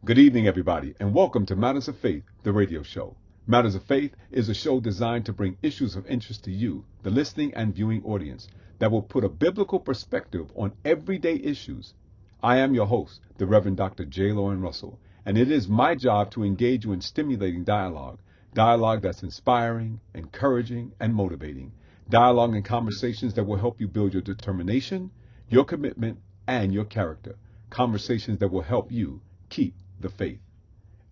Good evening, everybody, and welcome to Matters of Faith, the radio show. Matters of Faith is a show designed to bring issues of interest to you, the listening and viewing audience, that will put a biblical perspective on everyday issues. I am your host, the Reverend Dr. J. Lauren Russell, and it is my job to engage you in stimulating dialogue that's inspiring, encouraging, and motivating, dialogue and conversations that will help you build your determination, your commitment, and your character, conversations that will help you keep the faith.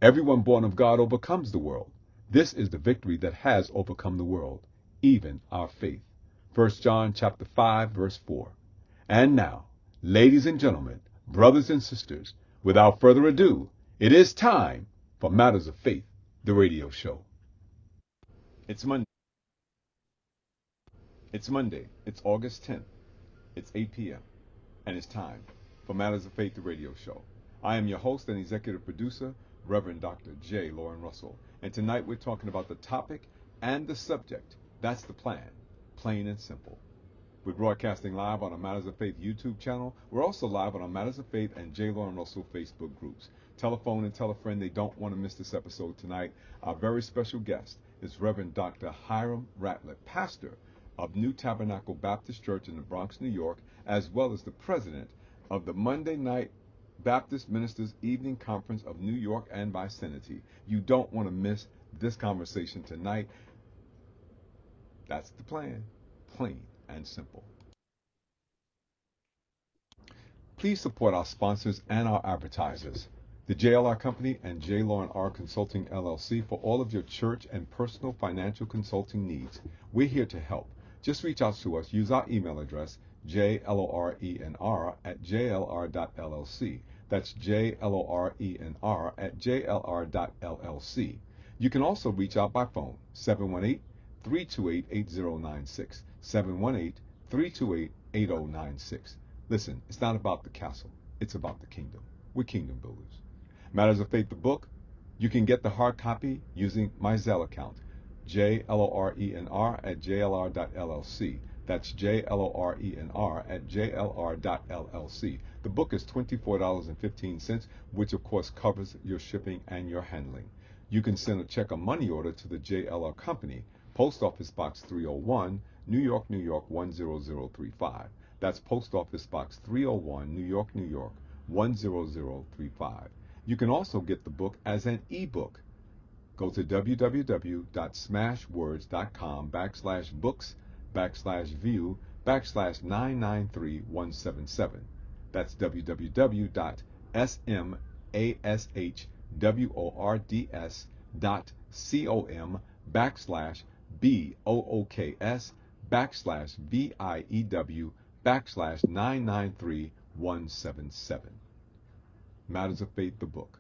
Everyone born of God overcomes the world. This is the victory that has overcome the world, even our faith. 1 John chapter 5, verse 4. And now, ladies and gentlemen, brothers and sisters, without further ado, it is time for Matters of Faith, the radio show. It's Monday. It's August 10th. It's 8 p.m. And it's time for Matters of Faith, the radio show. I am your host and executive producer, Reverend Dr. J. Lauren Russell. And tonight we're talking about the topic and the subject. That's the plan, plain and simple. We're broadcasting live on our Matters of Faith YouTube channel. We're also live on our Matters of Faith and J. Lauren Russell Facebook groups. Telephone and tell a friend they don't want to miss this episode tonight. Our very special guest is Reverend Dr. Hiram Ratliff, pastor of New Tabernacle Baptist Church in the Bronx, New York, as well as the president of the Monday Night Baptist Ministers Evening Conference of New York and Vicinity. You don't want to miss this conversation tonight. That's the plan, plain and simple. Please support our sponsors and our advertisers, the JLR Company and J. Lauren R. Consulting LLC, for all of your church and personal financial consulting needs. We're here to help. Just reach out to us. Use our email address, jlorenr@jlr.llc. That's jlorenr@jlr.llc. You can also reach out by phone, 718-328-8096, 718-328-8096. Listen, it's not about the castle. It's about the kingdom. We're kingdom builders. Matters of Faith, the book. You can get the hard copy using my Zelle account, jlorenr@jlr.llc. That's jlorenr@jlr.llc. The book is $24.15, which of course covers your shipping and your handling. You can send a check or money order to the JLR Company, Post Office Box 301, New York, New York 10035. That's Post Office Box 301, New York, New York 10035. You can also get the book as an ebook. Go to www.smashwords.com/books/view/993177. That's www.smashwords.com/BOOKS/BIEW/993-177. Matters of Faith, the book.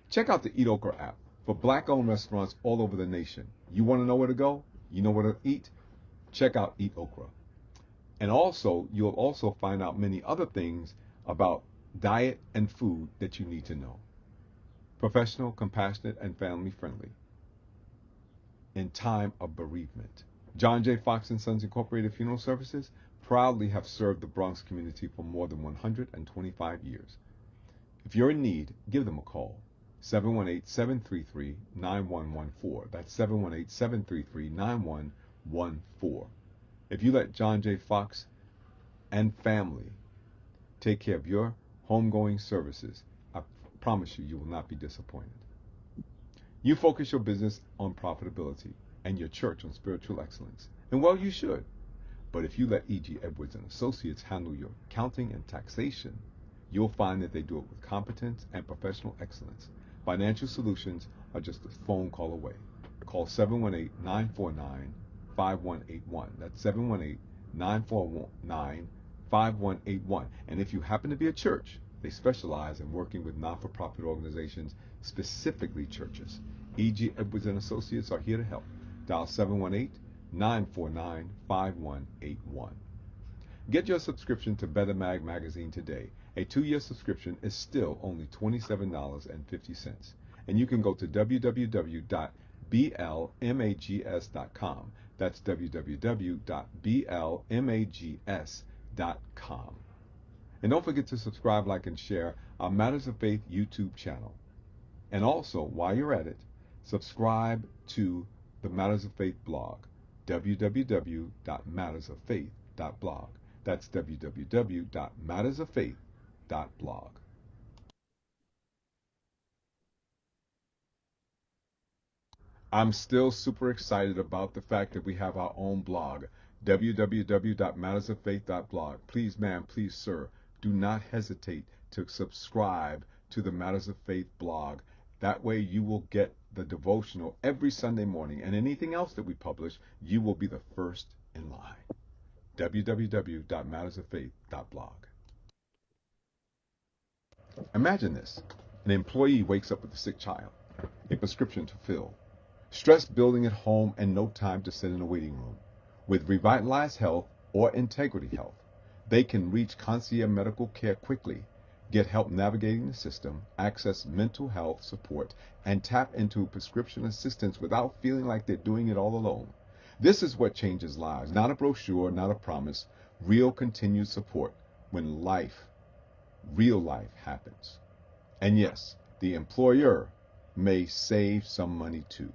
Check out the Eat Okra app for black-owned restaurants all over the nation. You want to know where to go? You know where to eat? Check out Eat Okra. And also, you'll also find out many other things about diet and food that you need to know. Professional, compassionate, and family-friendly. In time of bereavement. John J. Fox & Sons Incorporated Funeral Services proudly have served the Bronx community for more than 125 years. If you're in need, give them a call. 718-733-9114. That's 718-733-9114. If you let John J. Fox and family take care of your homegoing services, I promise you, you will not be disappointed. You focus your business on profitability and your church on spiritual excellence. And well, you should. But if you let E.G. Edwards and Associates handle your accounting and taxation, you'll find that they do it with competence and professional excellence. Financial solutions are just a phone call away. Call 718-949-5181. That's 718-949-5181. And if you happen to be a church, they specialize in working with non-for-profit organizations, specifically churches. E.G. Edwards and Associates are here to help. Dial 718-949-5181. Get your subscription to Better Mag magazine today. A 2-year subscription is still only $27.50. And you can go to www.blmags.com. That's www.blmags.com. And don't forget to subscribe, like, and share our Matters of Faith YouTube channel. And also, while you're at it, subscribe to the Matters of Faith blog, www.mattersoffaith.blog. That's www.mattersoffaith.blog. I'm still super excited about the fact that we have our own blog, www.mattersoffaith.blog. Please, ma'am, please, sir, do not hesitate to subscribe to the Matters of Faith blog. That way you will get the devotional every Sunday morning, and anything else that we publish, you will be the first in line. www.mattersoffaith.blog. Imagine this. An employee wakes up with a sick child, a prescription to fill, stress building at home, and no time to sit in a waiting room. With Revitalized Health or Integrity Health, they can reach concierge medical care quickly, get help navigating the system, access mental health support, and tap into prescription assistance without feeling like they're doing it all alone. This is what changes lives. Not a brochure, not a promise, real continued support when real life happens. And yes, the employer may save some money too.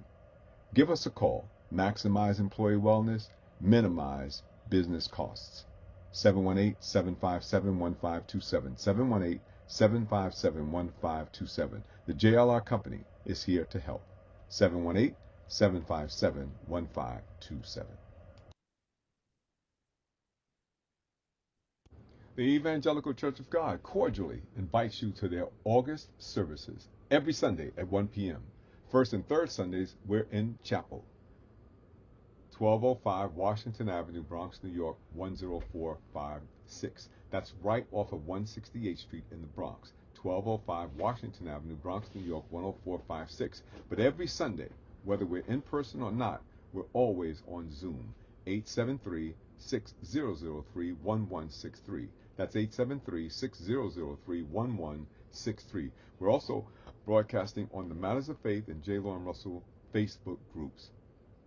Give us a call. Maximize employee wellness, minimize business costs. 718-757-1527. 718-757-1527. The JLR Company is here to help. 718-757-1527. The Evangelical Church of God cordially invites you to their August services every Sunday at 1 p.m. First and third Sundays, we're in chapel. 1205 Washington Avenue, Bronx, New York, 10456. That's right off of 168th Street in the Bronx. 1205 Washington Avenue, Bronx, New York, 10456. But every Sunday, whether we're in person or not, we're always on Zoom. 873-6003-1163. That's 873-6003-1163. We're also broadcasting on the Matters of Faith and J. Lauren Russell Facebook groups.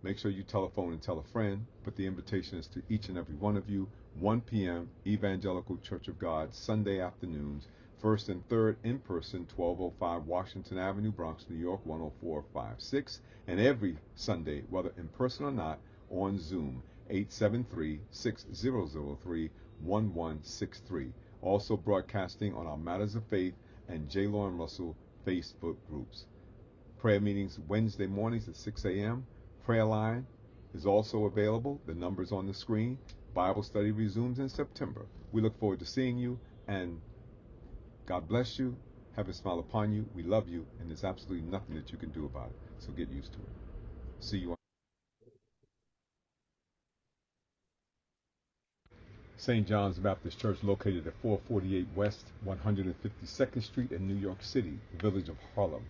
Make sure you telephone and tell a friend, but the invitation is to each and every one of you. 1 p.m. Evangelical Church of God, Sunday afternoons, first and third in person, 1205 Washington Avenue, Bronx, New York, 10456. And every Sunday, whether in person or not, on Zoom, 873-6003-1163. Also broadcasting on our Matters of Faith and J. Lauren Russell Facebook groups. Prayer meetings Wednesday mornings at 6 a.m. Prayer line is also available. The number's on the screen. Bible study resumes in September. We look forward to seeing you, and God bless you. Heaven smile upon you. We love you, and there's absolutely nothing that you can do about it. So get used to it. See you on St. John's Baptist Church, located at 448 West 152nd Street in New York City, village of Harlem,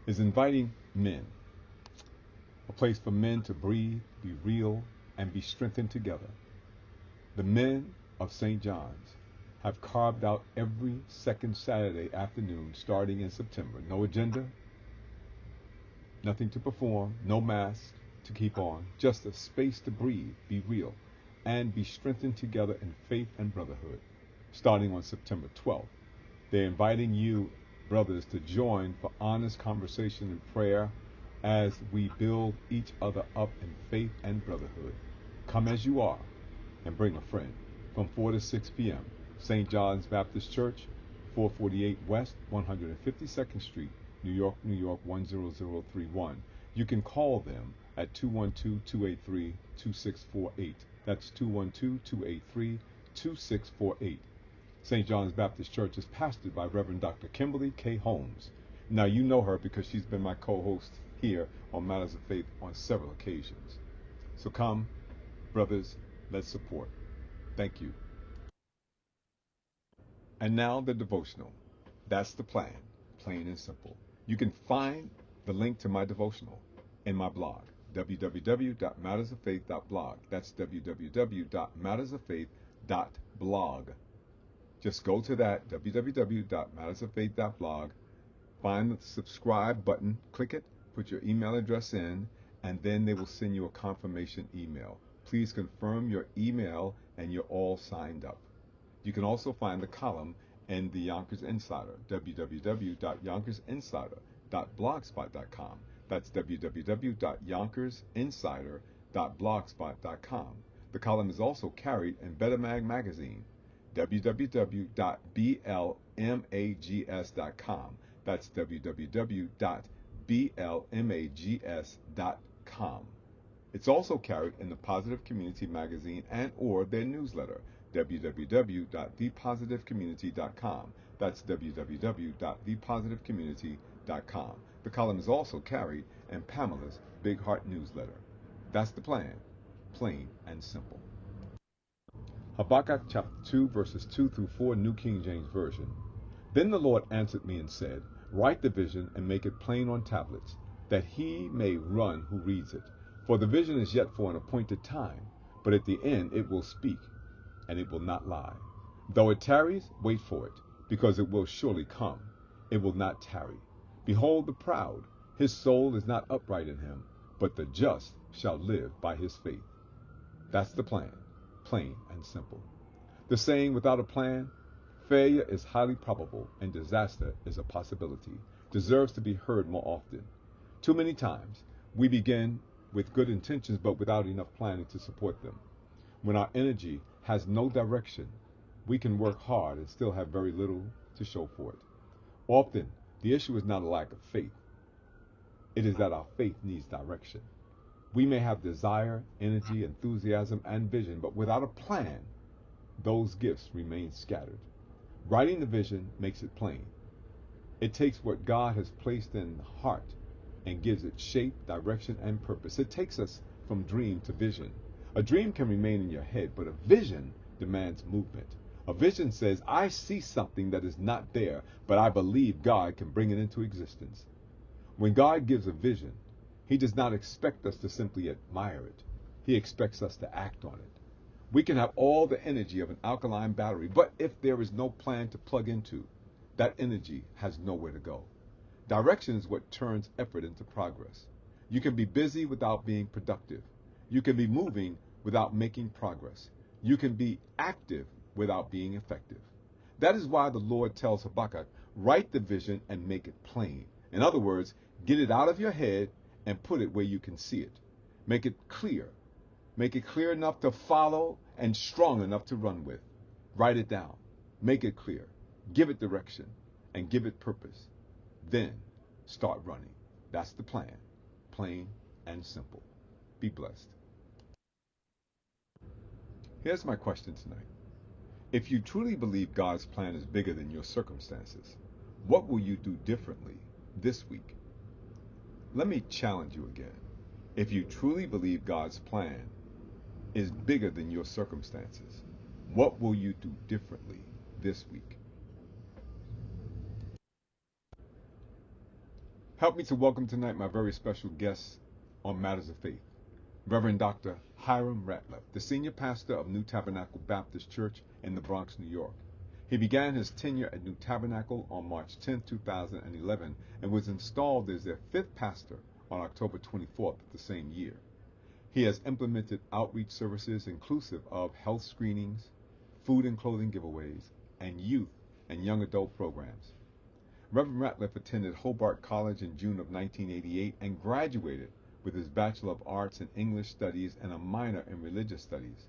is inviting men. A place for men to breathe, be real, and be strengthened together. The men of St. John's have carved out every second Saturday afternoon starting in September. No agenda, nothing to perform, no mask to keep on, just a space to breathe, be real, and be strengthened together in faith and brotherhood. Starting on September 12th, they're inviting you, brothers, to join for honest conversation and prayer as we build each other up in faith and brotherhood. Come as you are and bring a friend. From 4 to 6 p.m., St. John's Baptist Church, 448 West 152nd Street, New York, New York, 10031. You can call them at 212-283-2648. That's 212-283-2648. St. John's Baptist Church is pastored by Reverend Dr. Kimberly K. Holmes. Now, you know her because she's been my co-host here on Matters of Faith on several occasions. So come, brothers, let's support. Thank you. And now the devotional. That's the plan, plain and simple. You can find the link to my devotional in my blog, www.mattersoffaith.blog. That's www.mattersoffaith.blog. Just go to that, www.mattersoffaith.blog, find the subscribe button, click it, put your email address in, and then they will send you a confirmation email. Please confirm your email and you're all signed up. You can also find the column in the Yonkers Insider, www.yonkersinsider.blogspot.com. That's www.yonkersinsider.blogspot.com. The column is also carried in Better Mag magazine, www.blmags.com. That's www.blmags.com. It's also carried in the Positive Community magazine and or their newsletter, www.thepositivecommunity.com. That's www.thepositivecommunity.com. The column is also carried in Pamela's Big Heart newsletter. That's the plan, plain and simple. Habakkuk chapter 2, verses 2 through 4, New King James Version. Then the Lord answered me and said, Write the vision and make it plain on tablets, that he may run who reads it. For the vision is yet for an appointed time, but at the end it will speak, and it will not lie. Though it tarries, wait for it, because it will surely come. It will not tarry. Behold the proud, his soul is not upright in him, but the just shall live by his faith. That's the plan, plain and simple. The saying, without a plan, failure is highly probable and disaster is a possibility, deserves to be heard more often. Too many times, we begin with good intentions but without enough planning to support them. When our energy has no direction, we can work hard and still have very little to show for it. Often, the issue is not a lack of faith. It is that our faith needs direction. We may have desire, energy, enthusiasm, and vision, but without a plan, those gifts remain scattered. Writing the vision makes it plain. It takes what God has placed in the heart and gives it shape, direction, and purpose. It takes us from dream to vision. A dream can remain in your head, but a vision demands movement. A vision says, I see something that is not there, but I believe God can bring it into existence. When God gives a vision, he does not expect us to simply admire it. He expects us to act on it. We can have all the energy of an alkaline battery, but if there is no plan to plug into, that energy has nowhere to go. Direction is what turns effort into progress. You can be busy without being productive. You can be moving without making progress. You can be active without being effective. That is why the Lord tells Habakkuk, write the vision and make it plain. In other words, get it out of your head and put it where you can see it. Make it clear. Make it clear enough to follow and strong enough to run with. Write it down. Make it clear. Give it direction and give it purpose. Then start running. That's the plan. Plain and simple. Be blessed. Here's my question tonight. If you truly believe God's plan is bigger than your circumstances, what will you do differently this week? Let me challenge you again. If you truly believe God's plan is bigger than your circumstances, what will you do differently this week? Help me to welcome tonight my very special guest on Matters of Faith, Reverend Dr. Hiram Ratliff, the senior pastor of New Tabernacle Baptist Church in the Bronx, New York. He began his tenure at New Tabernacle on March 10, 2011, and was installed as their fifth pastor on October 24th of the same year. He has implemented outreach services inclusive of health screenings, food and clothing giveaways, and youth and young adult programs. Reverend Ratliff attended Hobart College in June of 1988 and graduated with his Bachelor of Arts in English Studies and a minor in Religious Studies.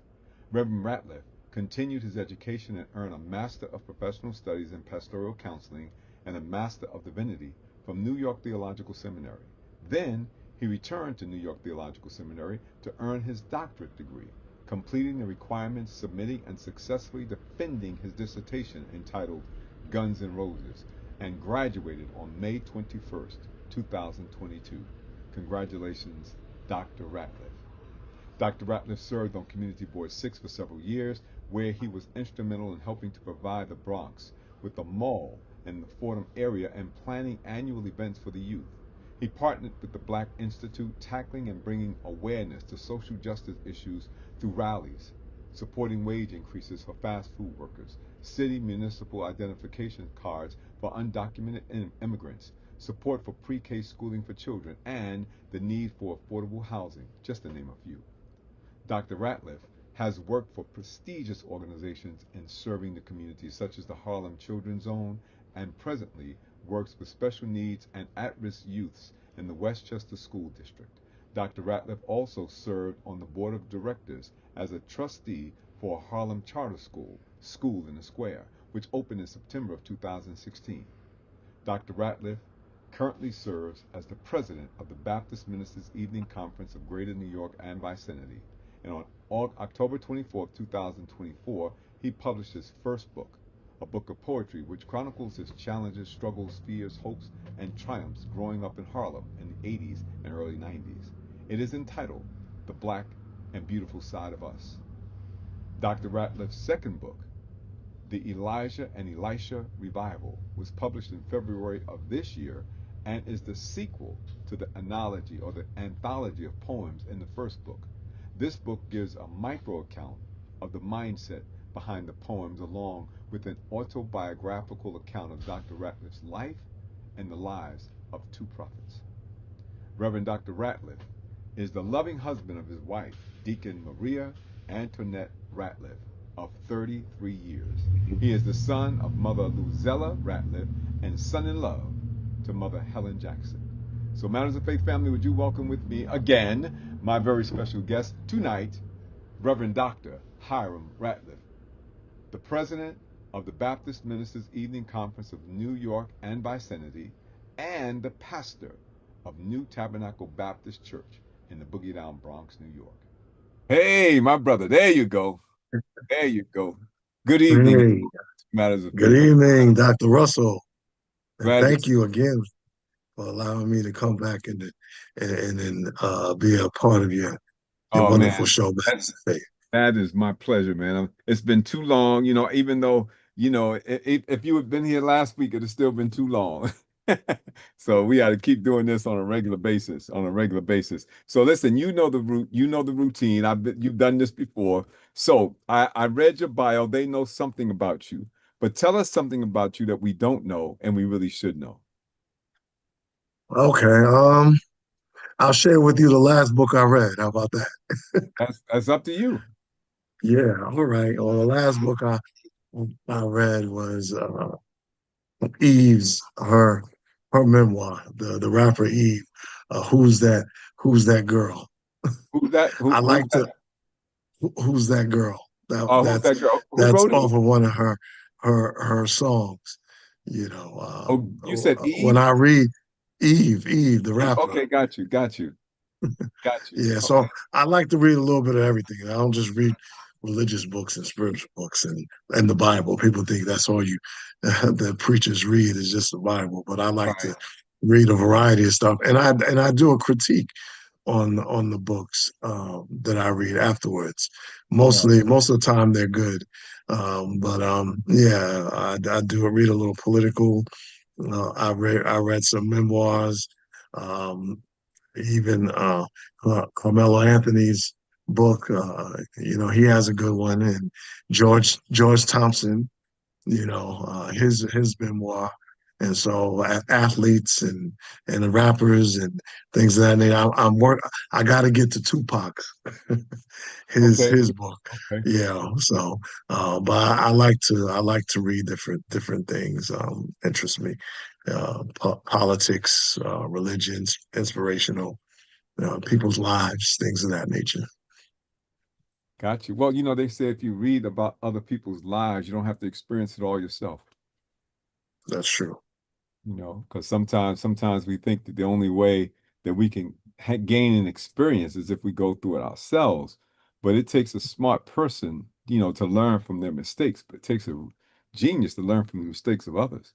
Reverend Ratliff continued his education and earned a Master of Professional Studies in Pastoral Counseling and a Master of Divinity from New York Theological Seminary. Then he returned to New York Theological Seminary to earn his doctorate degree, completing the requirements, submitting and successfully defending his dissertation entitled Guns N' Roses, and graduated on May 21st, 2022. Congratulations, Dr. Ratliff. Dr. Ratliff served on Community Board 6 for several years, where he was instrumental in helping to provide the Bronx with a mall in the Fordham area and planning annual events for the youth. He partnered with the Black Institute, tackling and bringing awareness to social justice issues through rallies, supporting wage increases for fast food workers, city municipal identification cards for undocumented immigrants, support for pre-K schooling for children, and the need for affordable housing, just to name a few. Dr. Ratliff has worked for prestigious organizations in serving the community, such as the Harlem Children's Zone, and presently works with special needs and at-risk youths in the Westchester School District. Dr. Ratliff also served on the board of directors as a trustee for a Harlem charter school, School in the Square, which opened in September of 2016. Dr. Ratliff currently serves as the president of the Baptist Ministers Evening Conference of Greater New York and vicinity. And on October 24, 2024, he published his first book, a book of poetry which chronicles his challenges, struggles, fears, hopes, and triumphs growing up in Harlem in the 80s and early 90s. It is entitled The Black and Beautiful Side of Us. Dr. Ratliff's second book, The Elijah and Elisha Revival, was published in February of this year and is the sequel to the analogy or the anthology of poems in the first book. This book gives a micro account of the mindset behind the poems along with an autobiographical account of Dr. Ratliff's life and the lives of two prophets. Reverend Dr. Ratliff is the loving husband of his wife, Deacon Maria Antoinette Ratliff, of 33 years. He is the son of Mother Luzella Ratliff and son-in-law to Mother Helen Jackson. So Matters of Faith family, would you welcome with me again my very special guest tonight, Reverend Dr. Hiram Ratliff, the president of the Baptist Ministers Evening Conference of New York and vicinity, and the pastor of New Tabernacle Baptist Church in the Boogie Down Bronx, New York. Hey, my brother, there you go. There you go. Good evening, Hey, Matters of good Faith. evening, Dr. Russell, and Glad to thank see you again for allowing me to come back and be a part of your Oh wonderful man, show, that, Mattetrs of Faith. that is my pleasure, man. It's been too long, even though, if you had been here last week, it'd have still been too long. So we got to keep doing this on a regular basis, on a regular basis. So listen, you know the routine. You've done this before. So I read your bio. They know something about you, but tell us something about you that we don't know and we really should know. Okay, I'll share with you the last book I read. How about that? That's up to you. Yeah, all right. Well, the last book I read was Eve's her memoir, the rapper Eve. Who's that? Who's that girl? Who's that? I Who's like that? to. Who's that girl? That Who's that's that girl? Who that's wrote it? off of one of her songs. Oh, you said When Eve? I read Eve, the Eve. rapper. Okay, got you, got you, got you. Yeah, so Okay. I like to read a little bit of everything. I don't just read religious books and spiritual books and the Bible. People think that's all you that preachers read is just the Bible, but I like Right. to read a variety of stuff, and I do a critique on the books that I read afterwards. Right. Most of the time they're good, but yeah, I do read a little political. I read some memoirs. Um, even Carmelo Anthony's book. He has a good one, and George Thompson. His memoir. And so athletes and the rappers and things of that nature. I got to get to Tupac, Okay. his book. Okay. Yeah. So, but I like to read different things. Interest me, politics, religions, inspirational people's lives, things of that nature. Got you. Well, they say if you read about other people's lives, you don't have to experience it all yourself. That's true. Because sometimes we think that the only way that we can gain an experience is if we go through it ourselves. But it takes a smart person, to learn from their mistakes. But it takes a genius to learn from the mistakes of others.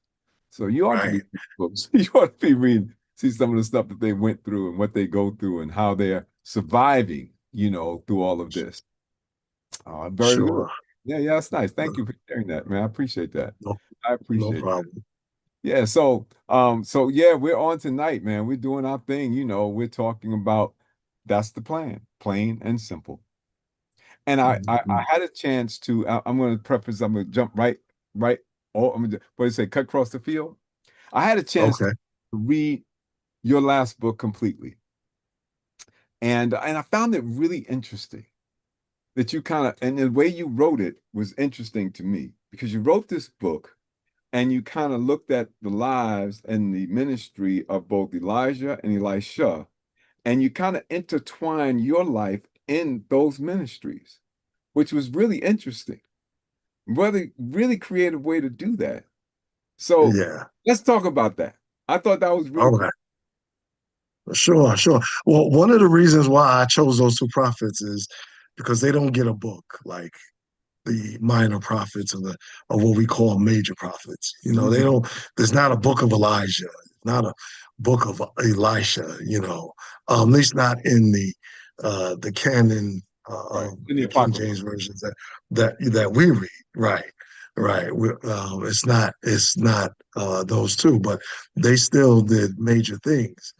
So you ought to Right. be books. You ought to be reading, see some of the stuff that they went through and what they go through and how they're surviving, through all of this. Very good. Sure. Yeah, yeah, that's nice. No, Thank you for sharing that, man. I appreciate that. no, I no appreciate that. problem. Yeah, so yeah, we're on tonight, man. We're doing our thing, we're talking about that's the plan, plain and simple. And I Mhm. had a chance to I'm gonna preface, I'm gonna jump right, I'm gonna, what do you say, cut across the field. I had a chance to Okay. read your last book completely. And I found it really interesting. that you kind of, and the way you wrote it was interesting to me because you wrote this book and you kind of looked at the lives and the ministry of both Elijah and Elisha, and you kind of intertwine your life in those ministries, which was really interesting. Really, really creative way to do that. So Yeah. let's talk about that. I thought that was All really cool. right. Sure, sure. Well, one of the reasons why I chose those two prophets is because they don't get a book like the minor prophets or what we call major prophets. They Mhm. don't. There's not a book of Elijah, not a book of Elisha. At least not in the canon Right. of In the the King Apocrypha. James versions that we read. Right, right. It's not those two, but they still did major things.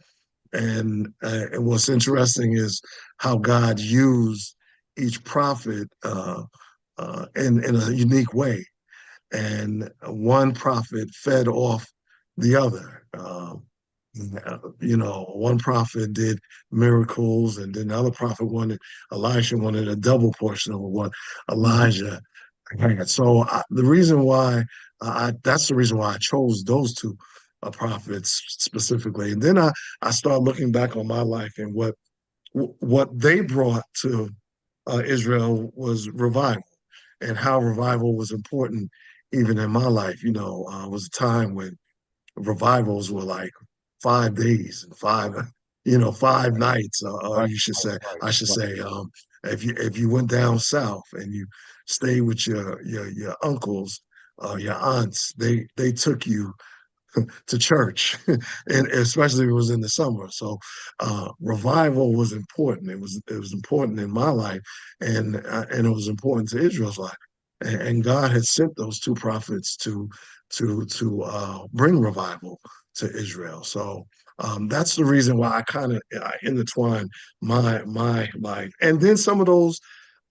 And what's interesting is how God used each prophet in a unique way. And one prophet fed off the other. One prophet did miracles, and then the other prophet Elisha wanted a double portion of what Mhm. Elijah had. So that's the reason why I chose those two prophets specifically. And then I started looking back on my life and what they brought to Israel was revival and how revival was important even in my life. It was a time when revivals were like 5 days and 5 nights. Right, You should right, say, right, I should right. say, if you went down south and you stayed with your uncles, your aunts, they took you to church, and especially if it was in the summer. So revival was important. It was important in my life, and it was important to Israel's life. And God had sent those two prophets to bring revival to Israel. So that's the reason why I kind of intertwine my life, and then some of those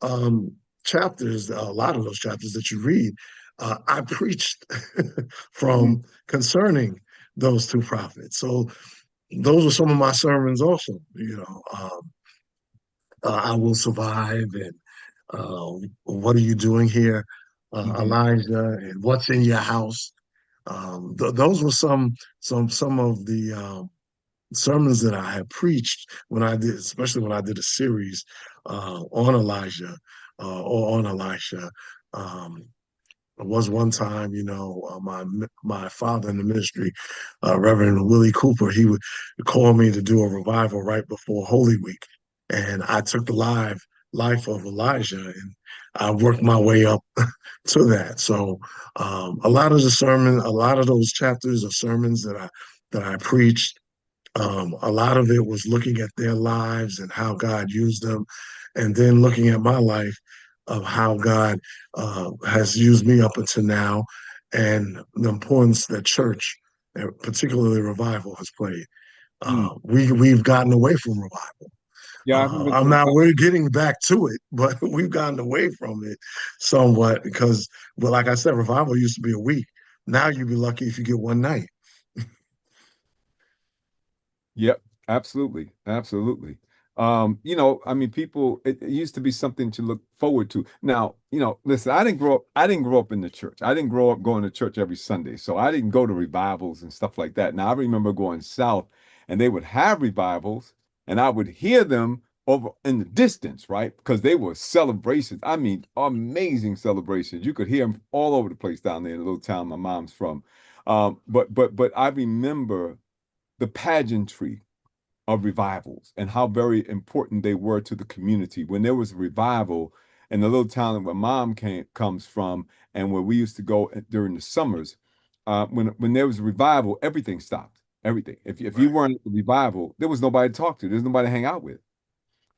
um, chapters, a lot of those chapters that you read, I preached Mhm. from concerning those two prophets. So those are some of my sermons also, I will survive and what are you doing here, Mhm. Elijah, and what's in your house. Those were some of the sermons that I had preached when I did, especially when I did a series on Elijah or on Elisha. Um, there was one time, my father in the ministry, Reverend Willie Cooper, he would call me to do a revival right before Holy Week, and I took the life of Elijah, and I worked my way up to that. So a lot of a lot of those chapters of sermons that I preached, a lot of it was looking at their lives and how God used them, and then looking at my life of how God has used me up until now, and the importance that church, and particularly revival, has played. Mm. We've gotten away from revival. Yeah, I remember I'm the not. We're getting back to it, but we've gotten away from it somewhat because, well, like I said, revival used to be a week. Now you'd be lucky if you get one night. Yep, absolutely, absolutely. I mean, people, it used to be something to look forward to. Now, listen, I didn't grow up in the church. I didn't grow up going to church every Sunday. So I didn't go to revivals and stuff like that. Now I remember going south and they would have revivals and I would hear them over in the distance, right? Because they were celebrations. I mean, amazing celebrations. You could hear them all over the place down there in the little town my mom's from. But I remember the pageantry of revivals and how very important they were to the community. When there was a revival in the little town where mom comes from and where we used to go during the summers, when there was a revival, everything stopped. Everything. If you Right, weren't at the revival, there was nobody to talk to. There's nobody to hang out with.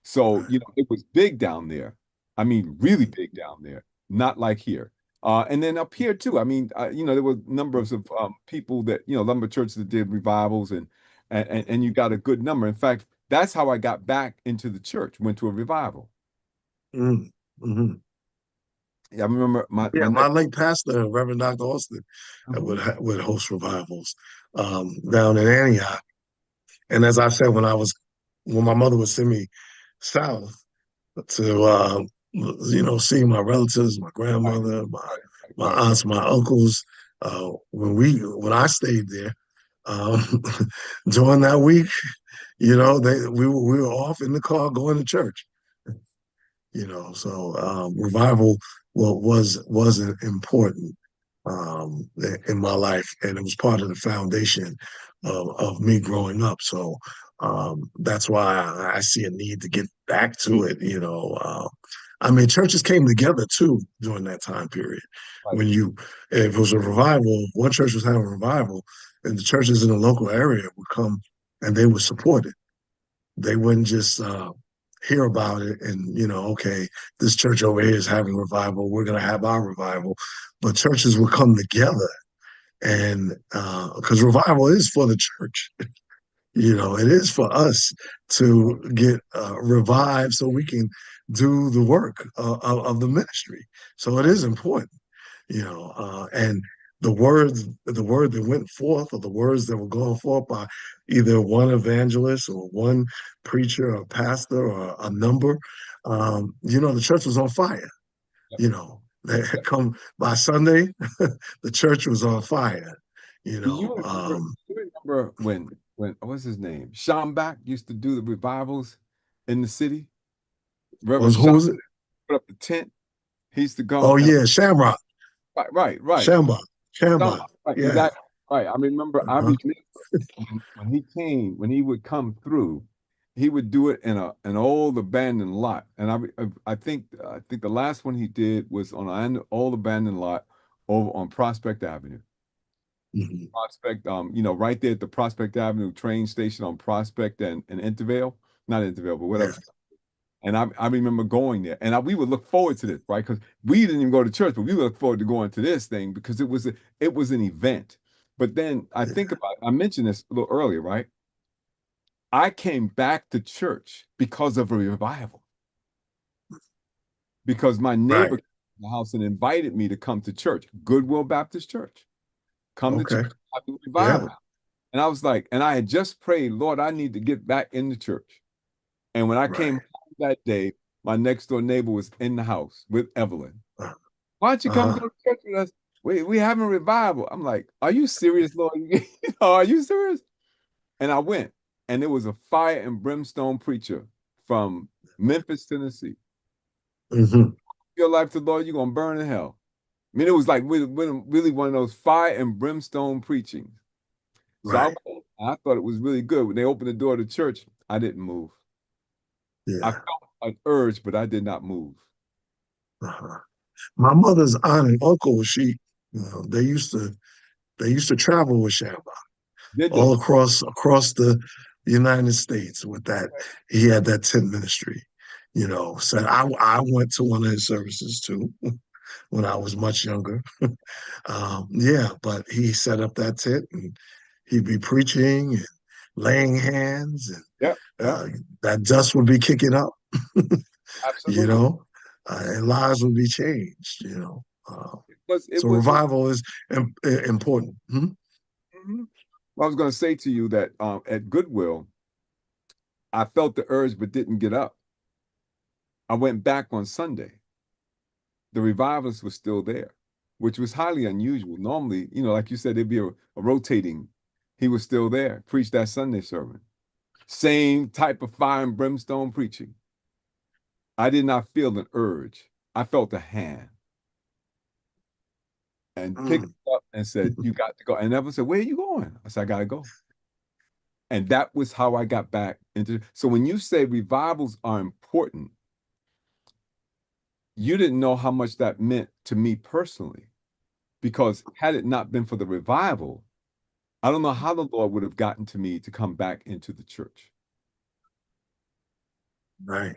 So, right. it was big down there. I mean, really big down there, not like here. And then up here too. I mean, there were numbers of people that, lumber churches that did revivals and you got a good number. In fact, that's how I got back into the church, went to a revival. Mm, mhm. Yeah, I remember my Yeah, my next. late pastor, Reverend Dr. Austin, Mhm. would host revivals down in Antioch. And as I said, when my mother would send me south to seeing my relatives, my Right, grandmother, right, my right, right. aunts, my uncles. When I stayed there, um, during that week, we were off in the car going to church. So revival was important in my life, and it was part of the foundation of me growing up. So that's why I see a need to get back to it. I mean, churches came together too during that time period. Right. When if it was a revival, if one church was having a revival, and the churches in the local area would come and they would support it. They wouldn't just hear about it and, okay, this church over here is having revival. We're going to have our revival. But churches would come together and because revival is for the church. It is for us to get revived so we can do the work of the ministry. So it is important, and the word that went forth, or the words that were going forth by either one evangelist or one preacher or pastor or a number, the church was on fire. Yep, That yep. come by Sunday, the church was on fire. You Do you know, remember? Do you remember when what's his name? Schambach used to do the revivals in the city. Reverend who Schambach was it? put up the tent. He used to come Oh and yeah, Shamrock, right. Shamrock, Schambach, Shamrock. right, Yeah. exactly. Right. I remember. I Uh-huh. remember when he came, when he would come through, he would do it in an old abandoned lot. And I think the last one he did was on an old abandoned lot over on Prospect Avenue. Mhm. Prospect, right there at the Prospect Avenue train station on Prospect and Intervale, not Intervale, but Yeah. whatever. And I remember going there, and we would look forward to this, right? Because we didn't even go to church, but we would look forward to going to this thing because it was an event. But then I mentioned this a little earlier, right? I came back to church because of a revival, because my neighbor Right. came to the house and invited me to come to church, Goodwill Baptist Church. Come to church, Okay. have a Yeah. revival. And I was like, and I had just prayed, Lord, I need to get back in the church. And when I came Right. home that day, my next door neighbor was in the house with Evelyn. Uh, Why don't you come Uh-huh. go to church with us? We having a revival. I'm like, are you serious, Lord? Are you serious? And I went, and there was a fire and brimstone preacher from Memphis, Tennessee. Hmm. Your life to the Lord, you're gonna burn in hell. I mean, it was like really one of those fire and brimstone preachings. So Right. I thought it was really good. When they opened the door to church, I didn't move. I Yeah. felt an urge, but I did not move. Uh-huh. My mother's aunt and uncle, they used to travel with Shamba Did all they? across the United States with that. He had that tent ministry. Said I went to one of his services too when I was much younger. Yeah, but he set up that tent and he'd be preaching and laying hands, and Yep, yep, uh, that dust would be kicking up, you absolutely. know, and lives would be changed. It So was revival is important. Hmm? mhm. I was going to say to you that at Goodwill, I felt the urge but didn't get up. I went back on Sunday. The revivalist was still there, which was highly unusual. Normally, like you said, there'd be a rotating. He was still there, preached that Sunday sermon. Same type of fire and brimstone preaching. I did not feel an urge. I felt a hand and picked Mm. it up and said, "You got to go." And Evan said, "Where are you going?" I said, "I got to go." And that was how I got back into. So when you say revivals are important, you didn't know how much that meant to me personally. Because had it not been for the revival, I don't know how the Lord would have gotten to me to come back into the church. Right.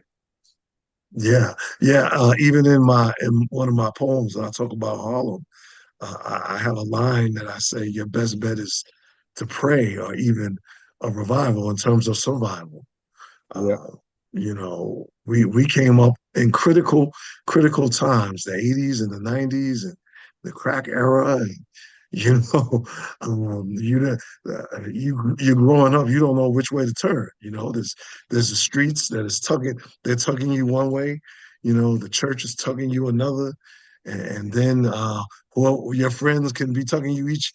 Yeah. Yeah. Even in one of my poems, I talk about Harlem. I have a line that I say, your best bet is to pray or even a revival in terms of survival. Yeah. Uh, we came up in critical times, the 80s and the 90s and the crack era. And, you know, you're growing up, you don't know which way to turn. There's the streets that is they're tugging you one way. the church is tugging you another, and then well, your friends can be tugging you each.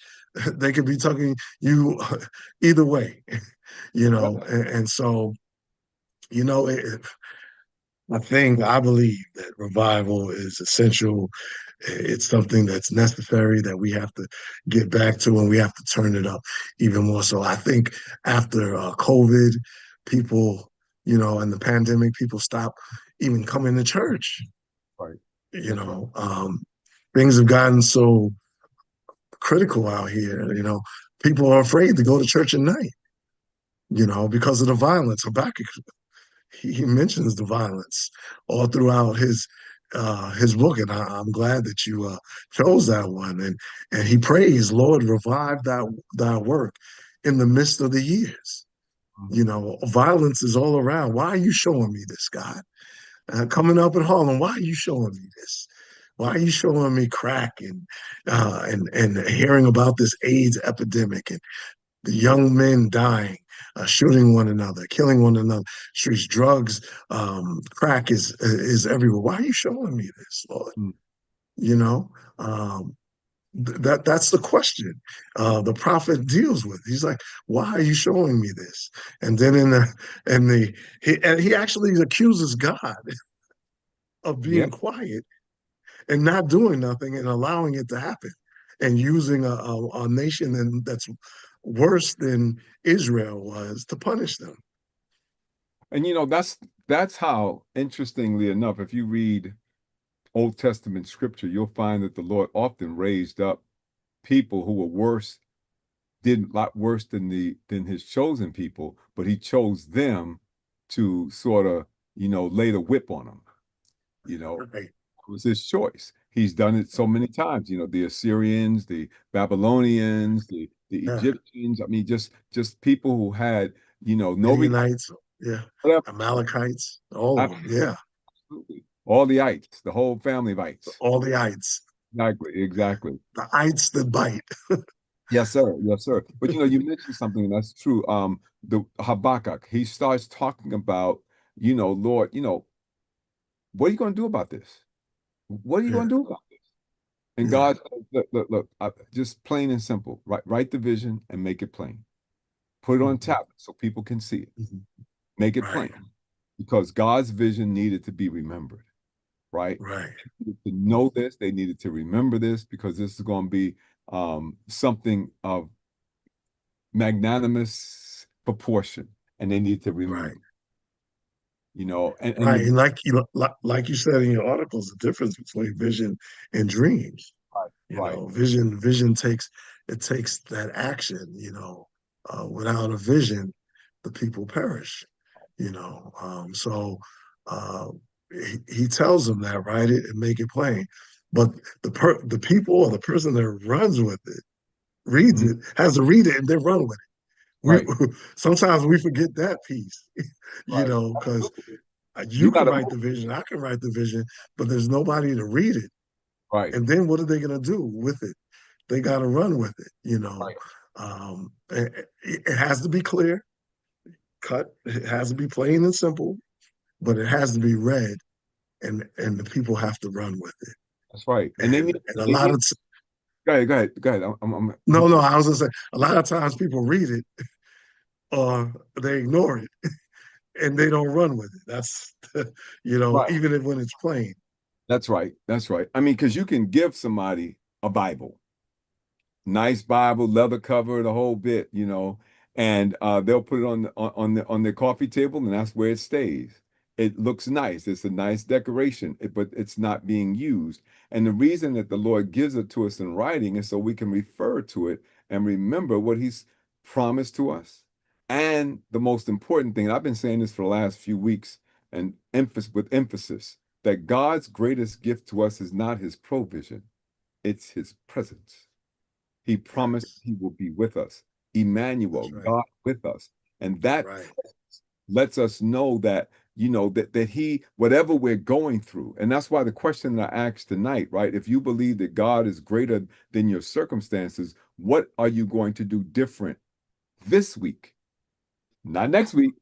They could be tugging you either way, and so you know, I believe that revival is essential. It's something that's necessary that we have to get back to, and we have to turn it up even more. So I think after COVID, people, and the pandemic, people stopped even coming to church. Right. You That's right. know, things have gotten so critical out here. People are afraid to go to church at night. Because of the violence. Habakkuk, he mentions the violence all throughout his book, and I'm glad that you chose that one. And he prays, Lord, revive thy work in the midst of the years. Mhm. Violence is all around. Why are you showing me this, God? Coming up in Harlem, why are you showing me this? Why are you showing me crack and hearing about this AIDS epidemic and the young men dying, shooting one another, killing one another, streets, drugs, crack is everywhere. Why are you showing me this, Lord? Mm. You know, um, that's the question the prophet deals with. He's like, "Why are you showing me this?" And then he actually accuses God of Yeah. being quiet and not doing nothing and allowing it to happen and using a nation that's worse than Israel was to punish them. And that's how, interestingly enough, if you read Old Testament scripture, you'll find that the Lord often raised up people who were worse, did a lot worse than his chosen people, but he chose them to sort of, lay the whip on them. Right. It was his choice. He's done it so many times. The Assyrians, the Babylonians, the Yeah. Egyptians. I mean, just people who had, no regard. Midianites. Yeah. Amalekites. All of them. Yeah. Absolutely. All the ites, the whole family of ites. All the ites. Exactly, exactly. The ites that bite. Yes, sir. Yes, sir. But you mentioned something, and that's true. The Habakkuk, he starts talking about, Lord, what are you going to do about this? What are you going Yeah. to do about this? And Yeah. God says, look, just plain and simple. Write the vision and make it plain. Put it on Mhm. tablet so people can see it. Mhm. Make it Right. plain. Because God's vision needed to be remembered, right? Right. To know this, they needed to remember this because this is going to be something of magnanimous proportion, and they need to Right. remember, and Right. the And like you said in your articles, the difference between vision and dreams. right, right, Vision takes that action. Without a vision, the people perish. So uh, he tells them that, write it and make it plain. But the people or the person that runs with it, reads mhm, it, has to read it and then run with it. right, Sometimes we forget that piece, right. because Absolutely. you You got can to write move. the vision, I can write the vision, but there's nobody to read it. Right, And then what are they going to do with it? They got to run with it. right. It has to be clear, cut. It has to be plain and simple, but it has to be read, and the people have to run with it. That's right. And they need, And a they lot need. of Go ahead, go ahead, go ahead. no, no, I was gonna say a lot of times people read it or they ignore it and they don't run with it. That's right. even if, when it's plain. That's right. That's right. I mean, because you can give somebody a Bible, nice Bible, leather cover, the whole bit, and they'll put it on their coffee table, and that's where it stays. It looks nice. It's a nice decoration, but it's not being used. And the reason that the Lord gives it to us in writing is so we can refer to it and remember what He's promised to us. And the most important thing, I've been saying this for the last few weeks, and emphasis, that God's greatest gift to us is not His provision, it's His presence. He promised Yes, he will be with us. that's Emmanuel, right. God with us. And that Right. lets us know that, that he, whatever we're going through, and that's why the question that I asked tonight, right? If you believe that God is greater than your circumstances, what are you going to do different this week? Not next week,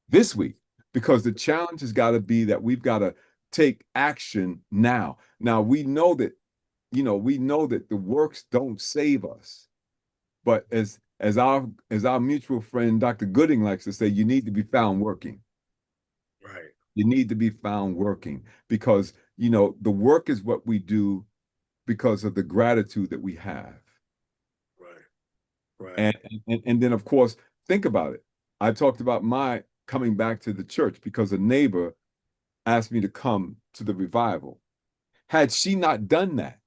this week. Because the challenge has got to be that we've got to take action now. Now we know that, we know that the works don't save us. But as our mutual friend Dr. Gooding likes to say, you need to be found working. Right. You need to be found working because, the work is what we do because of the gratitude that we have. Right. Right. And then of course, think about it. I talked about my coming back to the church because a neighbor asked me to come to the revival. Had she not done that,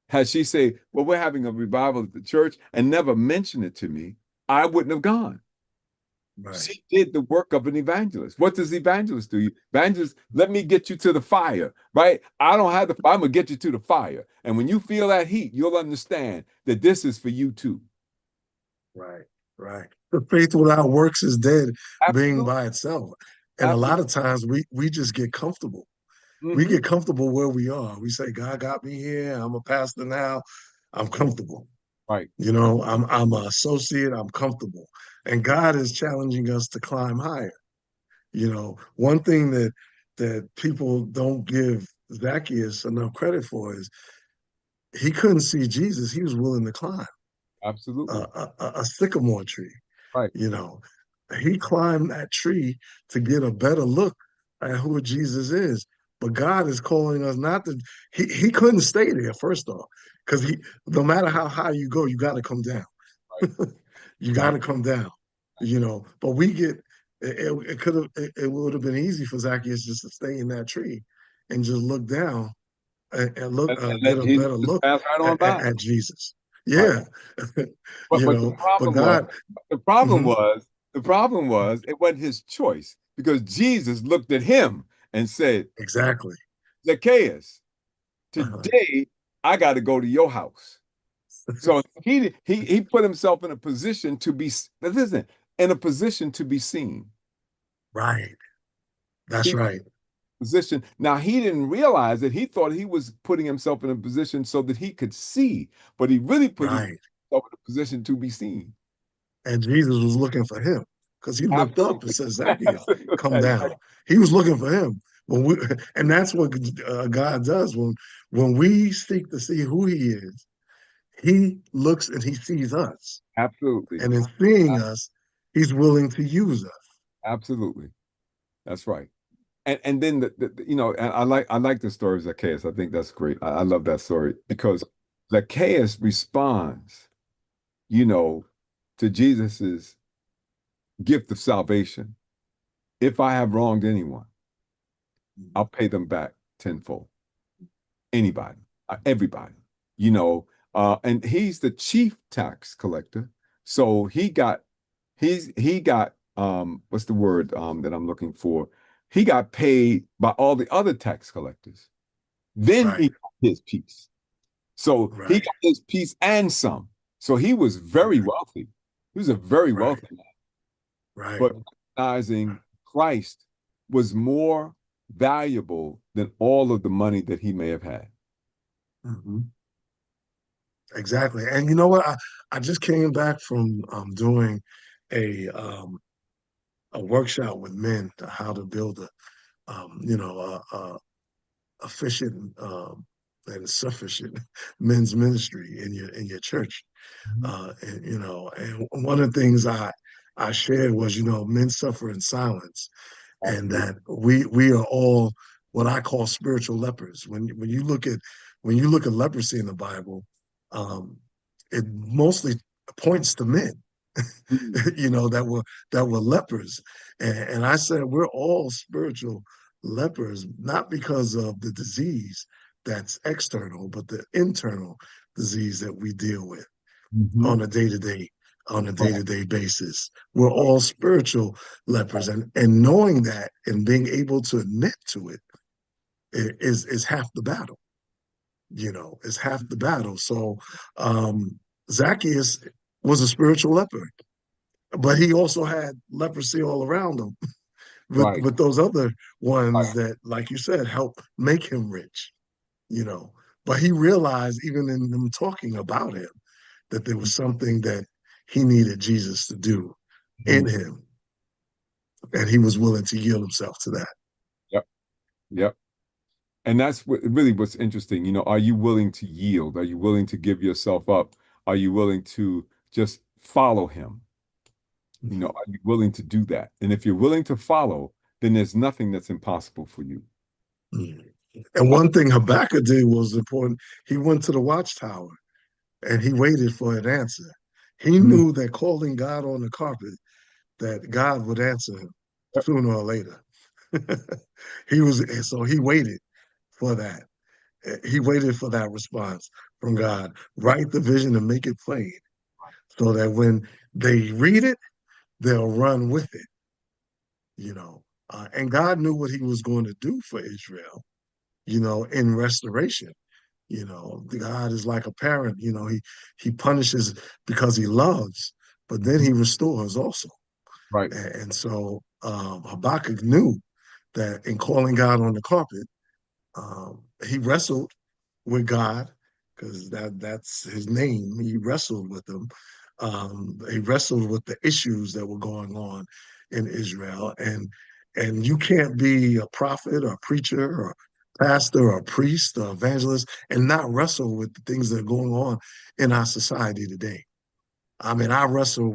had she say, well, we're having a revival at the church and never mentioned it to me, I wouldn't have gone. Right. She did the work of an evangelist. What does evangelist do? Evangelist, let me get you to the fire, right? I don't have the fire. I'm going to get you to the fire. And when you feel that heat, you'll understand that this is for you too. Right. Right. The faith without works is dead, being Absolutely. by itself. And a lot Absolutely. of times we just get comfortable. We Hmm. get comfortable where we are. We say, God got me here. I'm a pastor now. I'm comfortable. Right. I'm an associate. I'm comfortable. And God is challenging us to climb higher. One thing that people don't give Zacchaeus enough credit for is he couldn't see Jesus. He was willing to climb Absolutely. a sycamore tree. Right. You know, he climbed that tree to get a better look at who Jesus is. But God is calling us not to. He couldn't stay there first off, because no matter how high you go, you got to come down. Right. You got Right. to come down. But we get it could have it would have been easy for Zacchaeus just to stay in that tree and just look down and look And get let a Jesus better just look pass right on by. at Jesus. Right. Yeah, But the but problem was, God. the problem Mhm. was, the problem was, it wasn't his choice because Jesus looked at him and said, Exactly. Zacchaeus, Uh-huh. today I got to go to your house. So he put himself in a position to be, listen, in a position to be seen. Right. That's He right. position. Now he didn't realize that he thought he was putting himself in a position so that he could see, but he really put himself Right. in a position to be seen. And Jesus was looking for him because he looked up and Absolutely. said, Zacchaeus, come Absolutely. down. He was looking for him. When we, and that's what God does when we seek to see who he is. He looks and he sees us. Absolutely. And in seeing us, he's willing to use us. Absolutely. That's right. And then and I like the story of Zacchaeus. I think that's great. I love that story because Zacchaeus responds, you know, to Jesus's gift of salvation. If I have wronged anyone, I'll pay them back tenfold. Anybody, everybody, you know. And he's the chief tax collector, so he got what's the word that I'm looking for? He got paid by all the other tax collectors. Then Right. he got his piece. So he Right. got his piece and some. So he was very wealthy. He was a very Right. wealthy man. Right. But recognizing Christ was more valuable than all of the money that he may have had. Mhm. Exactly. And you know what? I just came back from doing a um, a workshop with men to how to build a efficient and sufficient men's ministry in your church. Mhm. And one of the things I shared was, men suffer in silence, and Absolutely. that we are all what I call spiritual lepers. When you look at leprosy in the Bible, um, it mostly points to men, Mhm. that were lepers, and I said we're all spiritual lepers, not because of the disease that's external, but the internal disease that we deal with Mhm. on a day-to-day on a Right. day-to-day basis. We're Right. all spiritual lepers, and knowing that and being able to admit to it is half the battle. Is half the battle. So Zacchaeus was a spiritual leper, but he also had leprosy all around him with Right. with those other ones Right. that, like you said, help make him rich. you know. But he realized, even in them talking about him, that there was something that he needed Jesus to do in Mhm. him, and he was willing to yield himself to that. Yep. Yep. And that's what's interesting. Are you willing to yield? Are you willing to give yourself up? Are you willing to just follow him? Mhm. Are you willing to do that? And if you're willing to follow, then there's nothing that's impossible for you. Mhm. And one thing Habakkuk did was important. He went to the watchtower and he waited for an answer. He Mm. knew that calling God on the carpet, that God would answer him sooner or later. So he waited for that. He waited for that response from God. Write the vision and make it plain so that when they read it, they'll run with it, you know. And God knew what he was going to do for Israel, in restoration. God is like a parent, he punishes because he loves, but then he restores also. Right. And so Habakkuk knew that in calling God on the carpet, he wrestled with God because that's his name. He wrestled with him. He wrestled with the issues that were going on in Israel, and you can't be a prophet or a preacher or pastor or priest or evangelist and not wrestle with the things that are going on in our society today. I mean, I wrestle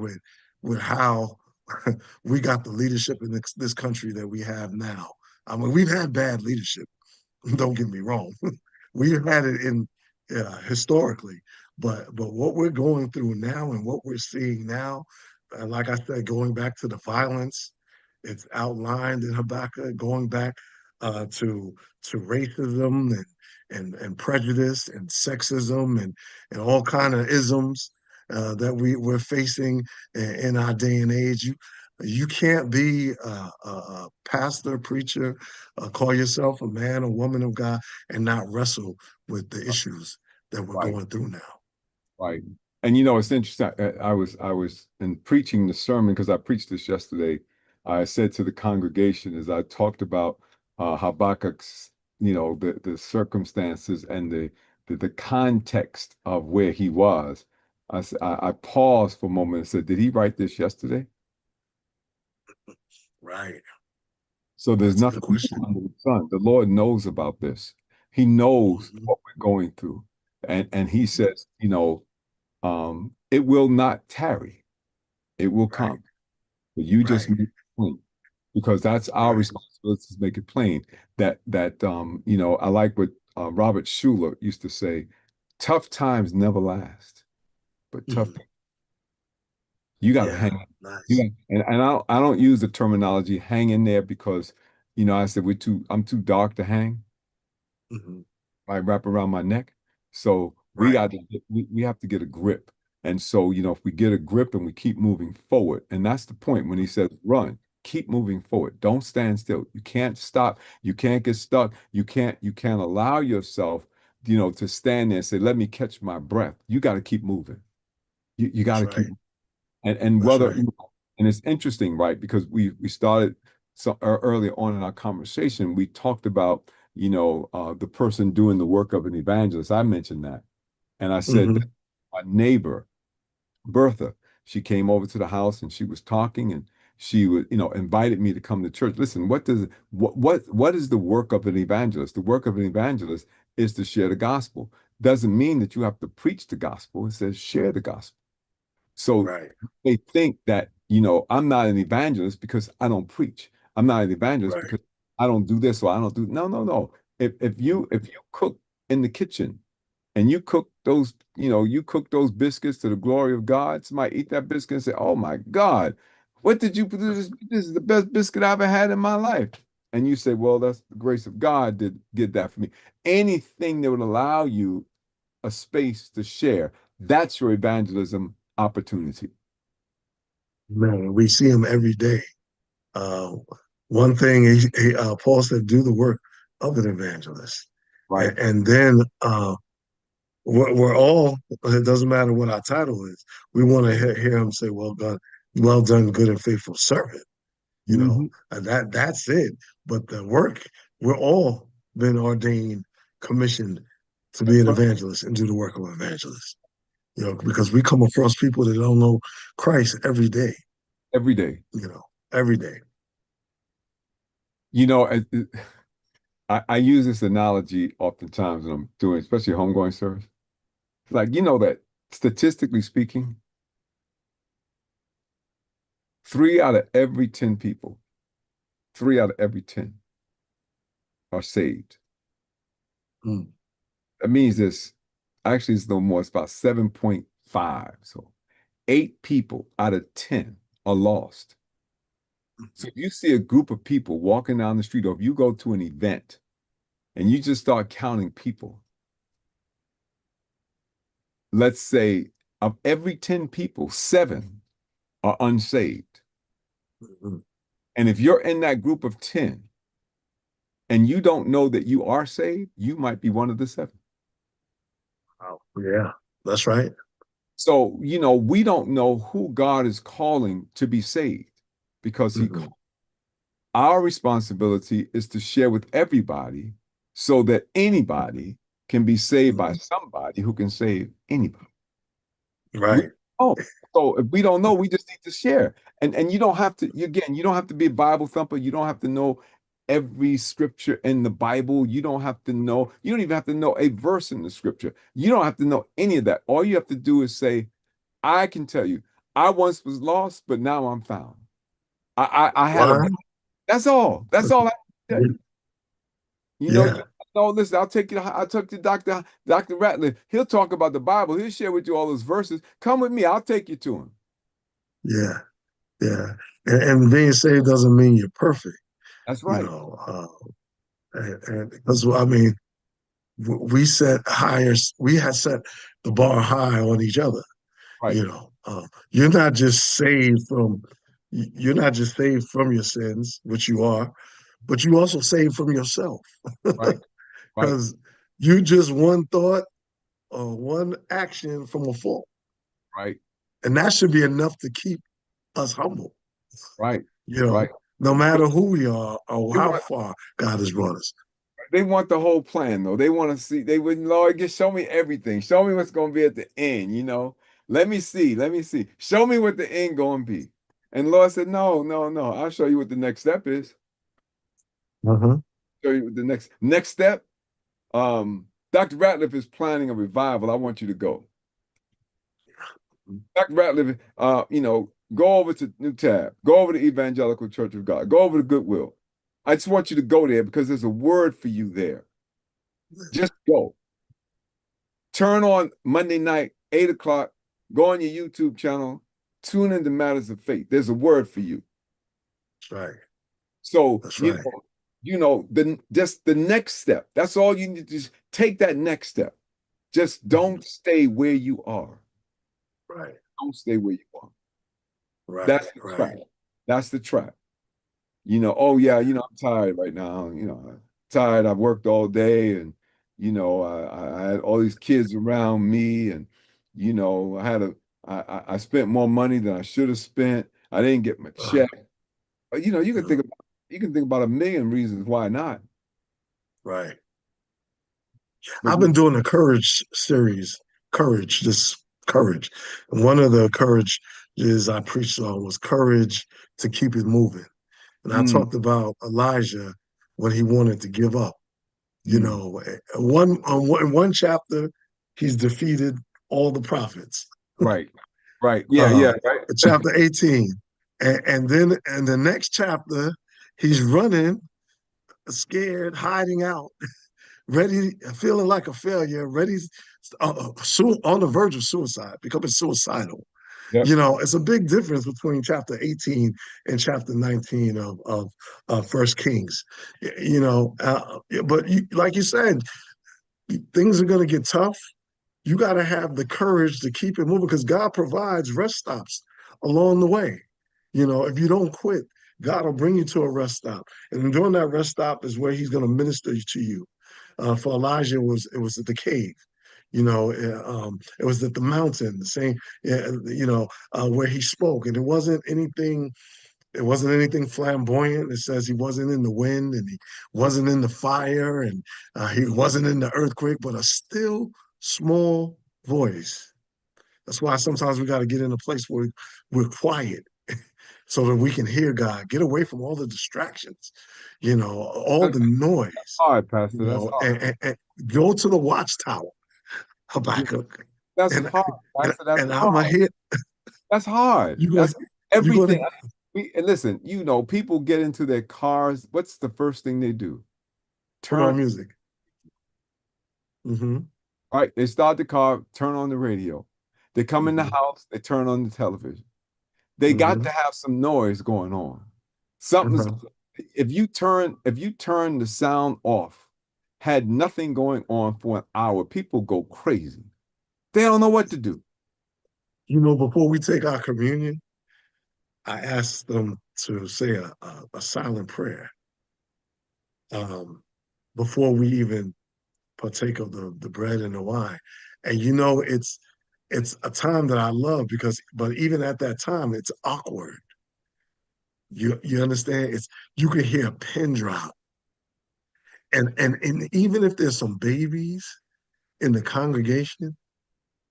with how we got the leadership in this country that we have now. I mean, we've had bad leadership. Don't get me wrong. We've had it in historically, but what we're going through now and what we're seeing now, like I said, going back to the violence, it's outlined in Habakkuk, going back to racism and prejudice and sexism and all kind of isms that we're facing in our day and age. You can't be a pastor, preacher, call yourself a man or woman of God and not wrestle with the issues that we're Right. going through now. Right. And it's interesting. I was in preaching the sermon because I preached this yesterday. I said to the congregation as I talked about Habakkuk's, the circumstances and the context of where he was. I paused for a moment and said, "Did he write this yesterday?" Right. So there's That's a good nothing question. new under the sun. The Lord knows about this. He knows Mhm. what we're going through, and He Mhm. says, it will not tarry. It will Right. come. But you just Right. make it plain. Because that's our Right. responsibility to make it plain. I like what Robert Schuller used to say, tough times never last, but Mhm. you gotta Yeah. hang. Nice. Yeah. And I don't use the terminology hang in there because, I said I'm too dark to hang. Mhm. I wrap around my neck. So Right. we have to get a grip. And so, if we get a grip and we keep moving forward, and that's the point when he says run, keep moving forward. Don't stand still. You can't stop. You can't get stuck. You can't allow yourself, to stand there and say, let me catch my breath. You got to keep moving. You got That's to keep right. and That's whether right. and it's interesting, right? Because we started so early on in our conversation, we talked about the person doing the work of an evangelist. I mentioned that, and I said that Hmm. my neighbor Bertha, she came over to the house and she was talking and she was invited me to come to church. Listen, what is the work of an evangelist? The work of an evangelist is to share the gospel. Doesn't mean that you have to preach the gospel. It says share the gospel. So Right. they think that, I'm not an evangelist because I don't preach. I'm not an evangelist Right. because I don't do this or I don't do no, no, no. If you cook in the kitchen and you cook those biscuits to the glory of God, somebody eat that biscuit and say, "Oh my God, what did you produce? This is the best biscuit I ever had in my life." And you say, "Well, that's the grace of God did that for me." Anything that would allow you a space to share, that's your evangelism opportunity. Man, we see him every day. Uh, One thing Paul said, do the work of an evangelist. Right. And then we're all, it doesn't matter what our title is, we want to hear him say, well done, good and faithful servant. Hmm. And that's it. But the work, we're all been ordained, commissioned to be That's an right. evangelist and do the work of an evangelist. Because we come across people that don't know Christ every day, Every day. you know, every day. You know, it- I use this analogy oftentimes when I'm doing, especially homegoing service. Like, you know that statistically speaking, 3 out of every 10 people, 3 out of every 10 are saved. Mm, That means this actually it's no more, it's about 7.5. So 8 people out of 10 are lost. So if you see a group of people walking down the street, or if you go to an event and you just start counting people, let's say of every 10 people, 7 are unsaved. mm, And if you're in that group of 10 and you don't know that you are saved, you might be one of the 7. wow. Yeah, that's right. So, we don't know who God is calling to be saved because he Hmm. called. Our responsibility is to share with everybody so that anybody can be saved by Hmm. somebody who can save anybody. We Right. oh, so if we don't know, we just need to share. And you don't have to, again, you don't have to be a Bible thumper. You don't have to know every scripture in the Bible. You don't have to know, you don't even have to know a verse in the scripture. You don't have to know any of that. All you have to do is say, I can tell you, I once was lost, but now I'm found. I had a, Wow. that's all. That's all I can tell you. Yeah. You know, listen, I'll take you to Dr. Ratliff. He'll talk about the Bible. He'll share with you all those verses. Come with me, I'll take you to him. Yeah. Yeah. And being saved doesn't mean you're perfect, That's you right. know. And because I mean, we set higher, we have set the bar high on each other. Right, You know, you're not just saved from you're not just saved from your sins, which you are, but you also saved from yourself right, right, because you just one thought or one action from a fault, right, and that should be enough to keep us humble. right, You right. know, no matter who we are or They how want far God has brought us. they want the whole plan though. They want to see, they would, Lord, just show me everything. Show me what's gonna be at the end. Let me see, let me see. Show me what the end gonna be. And Lord said, no, no, no. I'll show you what the next step is. Uh-huh. Show you what the next step. Dr. Ratliff is planning a revival. I want you to go. Dr. Ratliff, go over to New Tab, go over to Evangelical Church of God, go over to Goodwill. I just want you to go there because there's a word for you there. Just go. Turn on Monday night, 8 o'clock, go on your YouTube channel, tune into Matters of Faith. There's a word for you. That's right. So, That's right. just the next step. That's all you need to just take that next step. Just Mhm. don't stay where you are. Right. Don't stay where you are. Right. That's the trap. Right. That's the trap. Oh yeah, I'm tired right now. I'm tired. I've worked all day and I had all these kids around me and I had I spent more money than I should have spent. I didn't get my Uh, check. But uh, you can think about a million reasons why not. right. But I've been doing a courage series, courage, this courage. And one of the courage is I preached on was courage to keep it moving. And I mm, talked about Elijah when he wanted to give up. You mm, know, in one chapter, he's defeated all the prophets. right, right. Yeah, Uh, yeah, right. chapter 18. And then in the next chapter, he's running, scared, hiding out, ready, feeling like a failure, ready, on the verge of suicide, becoming suicidal. Yep. You know, it's a big difference between chapter 18 and chapter 19 of First Kings. But like you said, things are going to get tough. You got to have the courage to keep it moving because God provides rest stops along the way. You know, if you don't quit, God will bring you to a rest stop, and during that rest stop is where He's going to minister to you. For Elijah, it was at the cave. It was at the mountain, the same, where he spoke, and it wasn't anything flamboyant. It says he wasn't in the wind and he wasn't in the fire and he wasn't in the earthquake, but a still small voice. That's why sometimes we got to get in a place where we're quiet so that we can hear God. Get away from all the distractions, all That's the noise, hard, Pastor. That's hard. and go to the watchtower, Yeah, Habakkuk, that's and hard, and, Pastor. That's and I'm hard. gonna hear That's hard. you gonna That's you gonna everything. And listen, people get into their cars. What's the first thing they do? put on Turn, music. Hmm. right? They start the car, turn on the radio. They come in the Hmm. house, they turn on the television. They got Hmm. to have some noise going on. Something's Uh-huh. if you turn the sound off, had nothing going on for an hour, people go crazy. They don't know what to do. Before we take our communion, I asked them to say a silent prayer um, before we even partake of the bread and the wine. And it's a time that I love but even at that time, it's awkward. You understand? You can hear a pin drop. And even if there's some babies in the congregation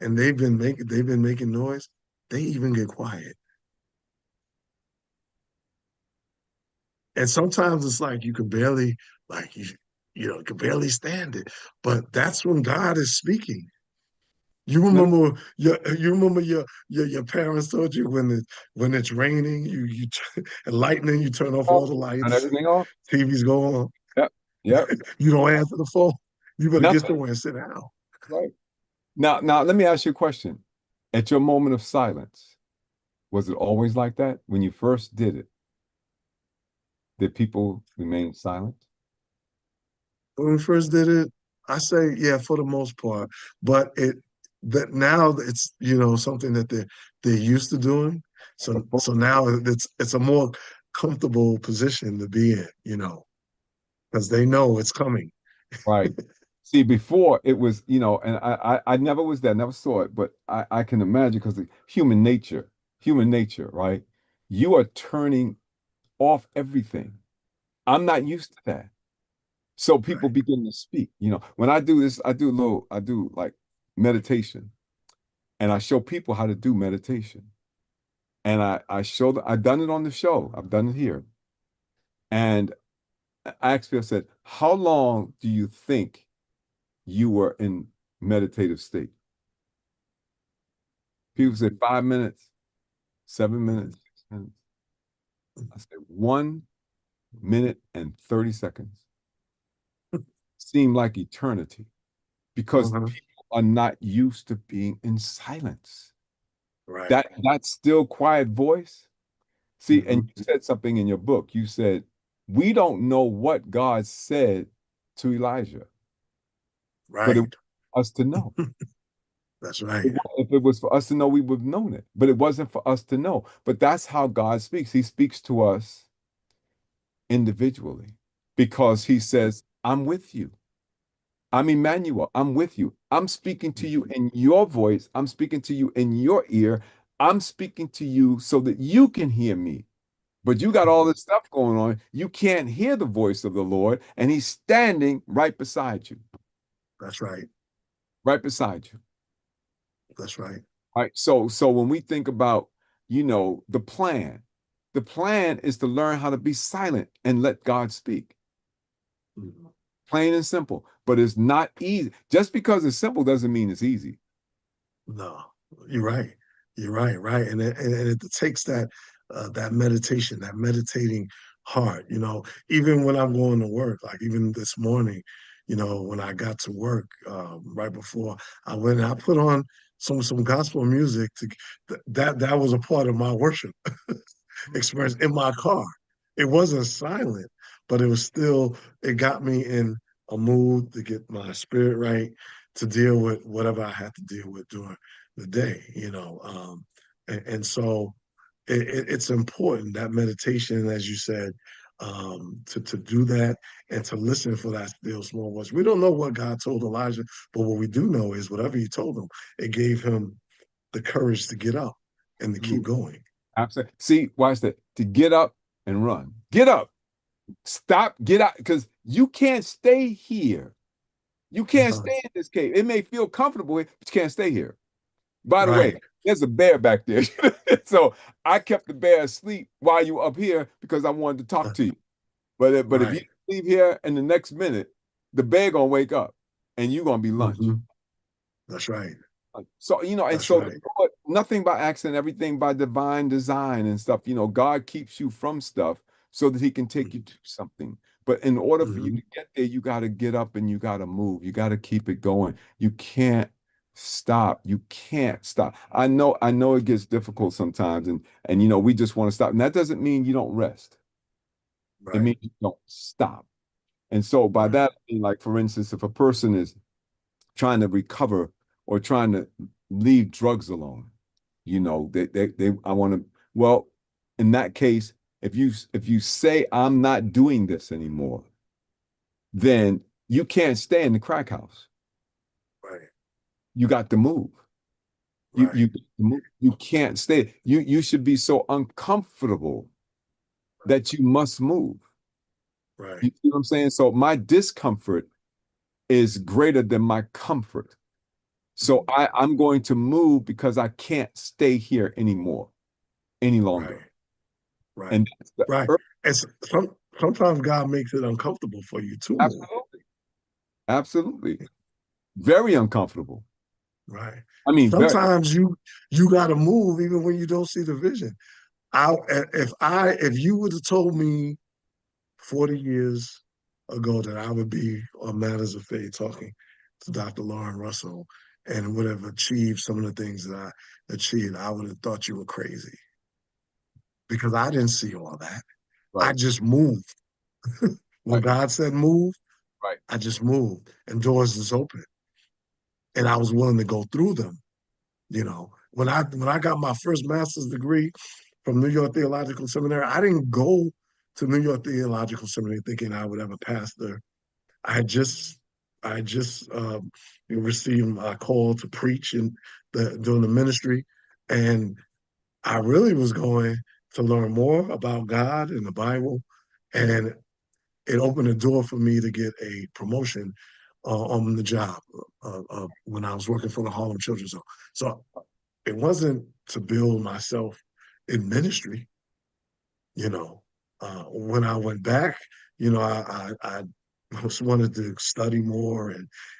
and they've been making noise, they even get quiet. And sometimes it's like you can barely like you can barely stand it. But that's when God is speaking. You Let me remember your parents told you when it's raining, and lightning, you turn off all the turn lights, everything off. TV's going on. Yep. Yep. You don't answer the phone. You better get Nothing. somewhere and sit down. Right. Now let me ask you a question. At your moment of silence, was it always like that? When you first did it, did people remain silent? When we first did it, I say yeah, for the most part. But that now it's something that they're used to doing. So now it's a more comfortable position to be in, because they know it's coming. Right. See, before it was, and I never was there, never saw it, but I can imagine because human nature, right? You are turning off everything. I'm not used to that. So people Right. begin to speak. When I do this, I do like meditation, and I show people how to do meditation. And I show them, I've done it on the show, I've done it here. And I asked people, I said, how long do you think you were in meditative state? People say 5 minutes, 7 minutes, 6 minutes. I said 1 minute and 30 seconds. Seemed like eternity because Uh-huh. people are not used to being in silence. Right. That still quiet voice. See, and Hmm. you said something in your book. You said, we don't know what God said to Elijah, but it was Right. for us to know. That's right. If it was for us to know, we would have known it. But it wasn't for us to know. But that's how God speaks. He speaks to us individually because he says, I'm with you. I'm Emmanuel. I'm with you. I'm speaking to you in your voice. I'm speaking to you in your ear. I'm speaking to you so that you can hear me. But you got all this stuff going on. You can't hear the voice of the Lord, and he's standing right beside you, That's right. right beside you. That's right. Right. So when we think about, the plan is to learn how to be silent and let God speak. Mhm. Plain and simple. But it's not easy. Just because it's simple doesn't mean it's easy. No, you're right. You're right, right. And it takes that meditation, that meditating heart. Even when I'm going to work, like even this morning, when I got to work right before I went, I put on some gospel music that was a part of my worship experience in my car. It wasn't silent, but it got me in a mood to get my spirit right to deal with whatever I had to deal with during the day. And so it's important that meditation, as you said, to do that and to listen for that still small voice. We don't know what God told Elijah, but what we do know is whatever he told him, it gave him the courage to get up and to keep Absolutely. going. Absolutely. See, watch that. To get up and run. Get up. Stop. Get out. Because you can't stay here. You can't Uh-huh. stay in this cave. It may feel comfortable, but you can't stay here. By the way, Right. there's a bear back there. So I kept the bear asleep while you were up here because I wanted to talk to you. But if you Right. leave here in the next minute, the bear gonna wake up and you're gonna be lunch. Hmm. That's right. So, and That's so right. nothing by accident, everything by divine design and stuff. God keeps you from stuff so that he can take you to something. But in order for you Hmm. to get there, you got to get up and you got to move. You got to keep it going. You can't stop. You can't stop. I know it gets difficult sometimes and we just want to stop. And that doesn't mean you don't rest. It Right. means you don't stop. And so by Right. that, I mean, like for instance, if a person is trying to recover or trying to leave drugs alone. They I want to, well, in that case, if you say I'm not doing this anymore, then you can't stay in the crack house. Right. You got to move. You Right. you you can't stay. You should be so uncomfortable that you must move. Right. You see what I'm saying? So my discomfort is greater than my comfort. So Mhm. I'm going to move because I can't stay here anymore, any Right. longer. Right. And that's the Right. And sometimes God makes it uncomfortable for you to move. absolutely, absolutely, very uncomfortable. Right. I mean, very Sometimes you got to move even when you don't see the vision. If you would have told me 40 years ago that I would be on Matters of Faith talking to Dr. Lauren Russell and would have achieved some of the things that I achieved, I would have thought you were crazy because I didn't see all that. I right, just moved. When right, God said move, right, I just moved and doors just opened. And I was willing to go through them. When I got my first master's degree from New York Theological Seminary, I didn't go to New York Theological Seminary thinking I would ever pastor. I just received a call to preach in doing the ministry, and I really was going to learn more about God and the Bible, and it opened a door for me to get a promotion on the job when I was working for the Harlem Children's Home. So it wasn't to build myself in ministry. you know. When I went back, I just wanted to study more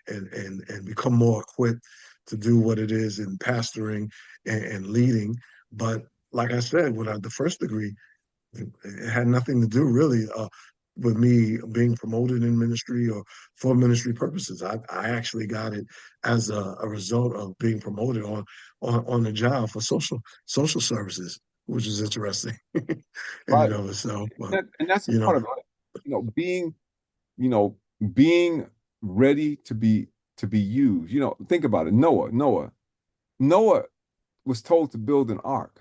and become more equipped to do what it is in pastoring and leading. But like I said, the first degree, it had nothing to do really with me being promoted in ministry or for ministry purposes. I actually got it as a result of being promoted on the job for social services, which is interesting in and right. of itself. But And that's a you know, part of it. Being, you know, being ready to be used. Think about it. Noah was told to build an ark,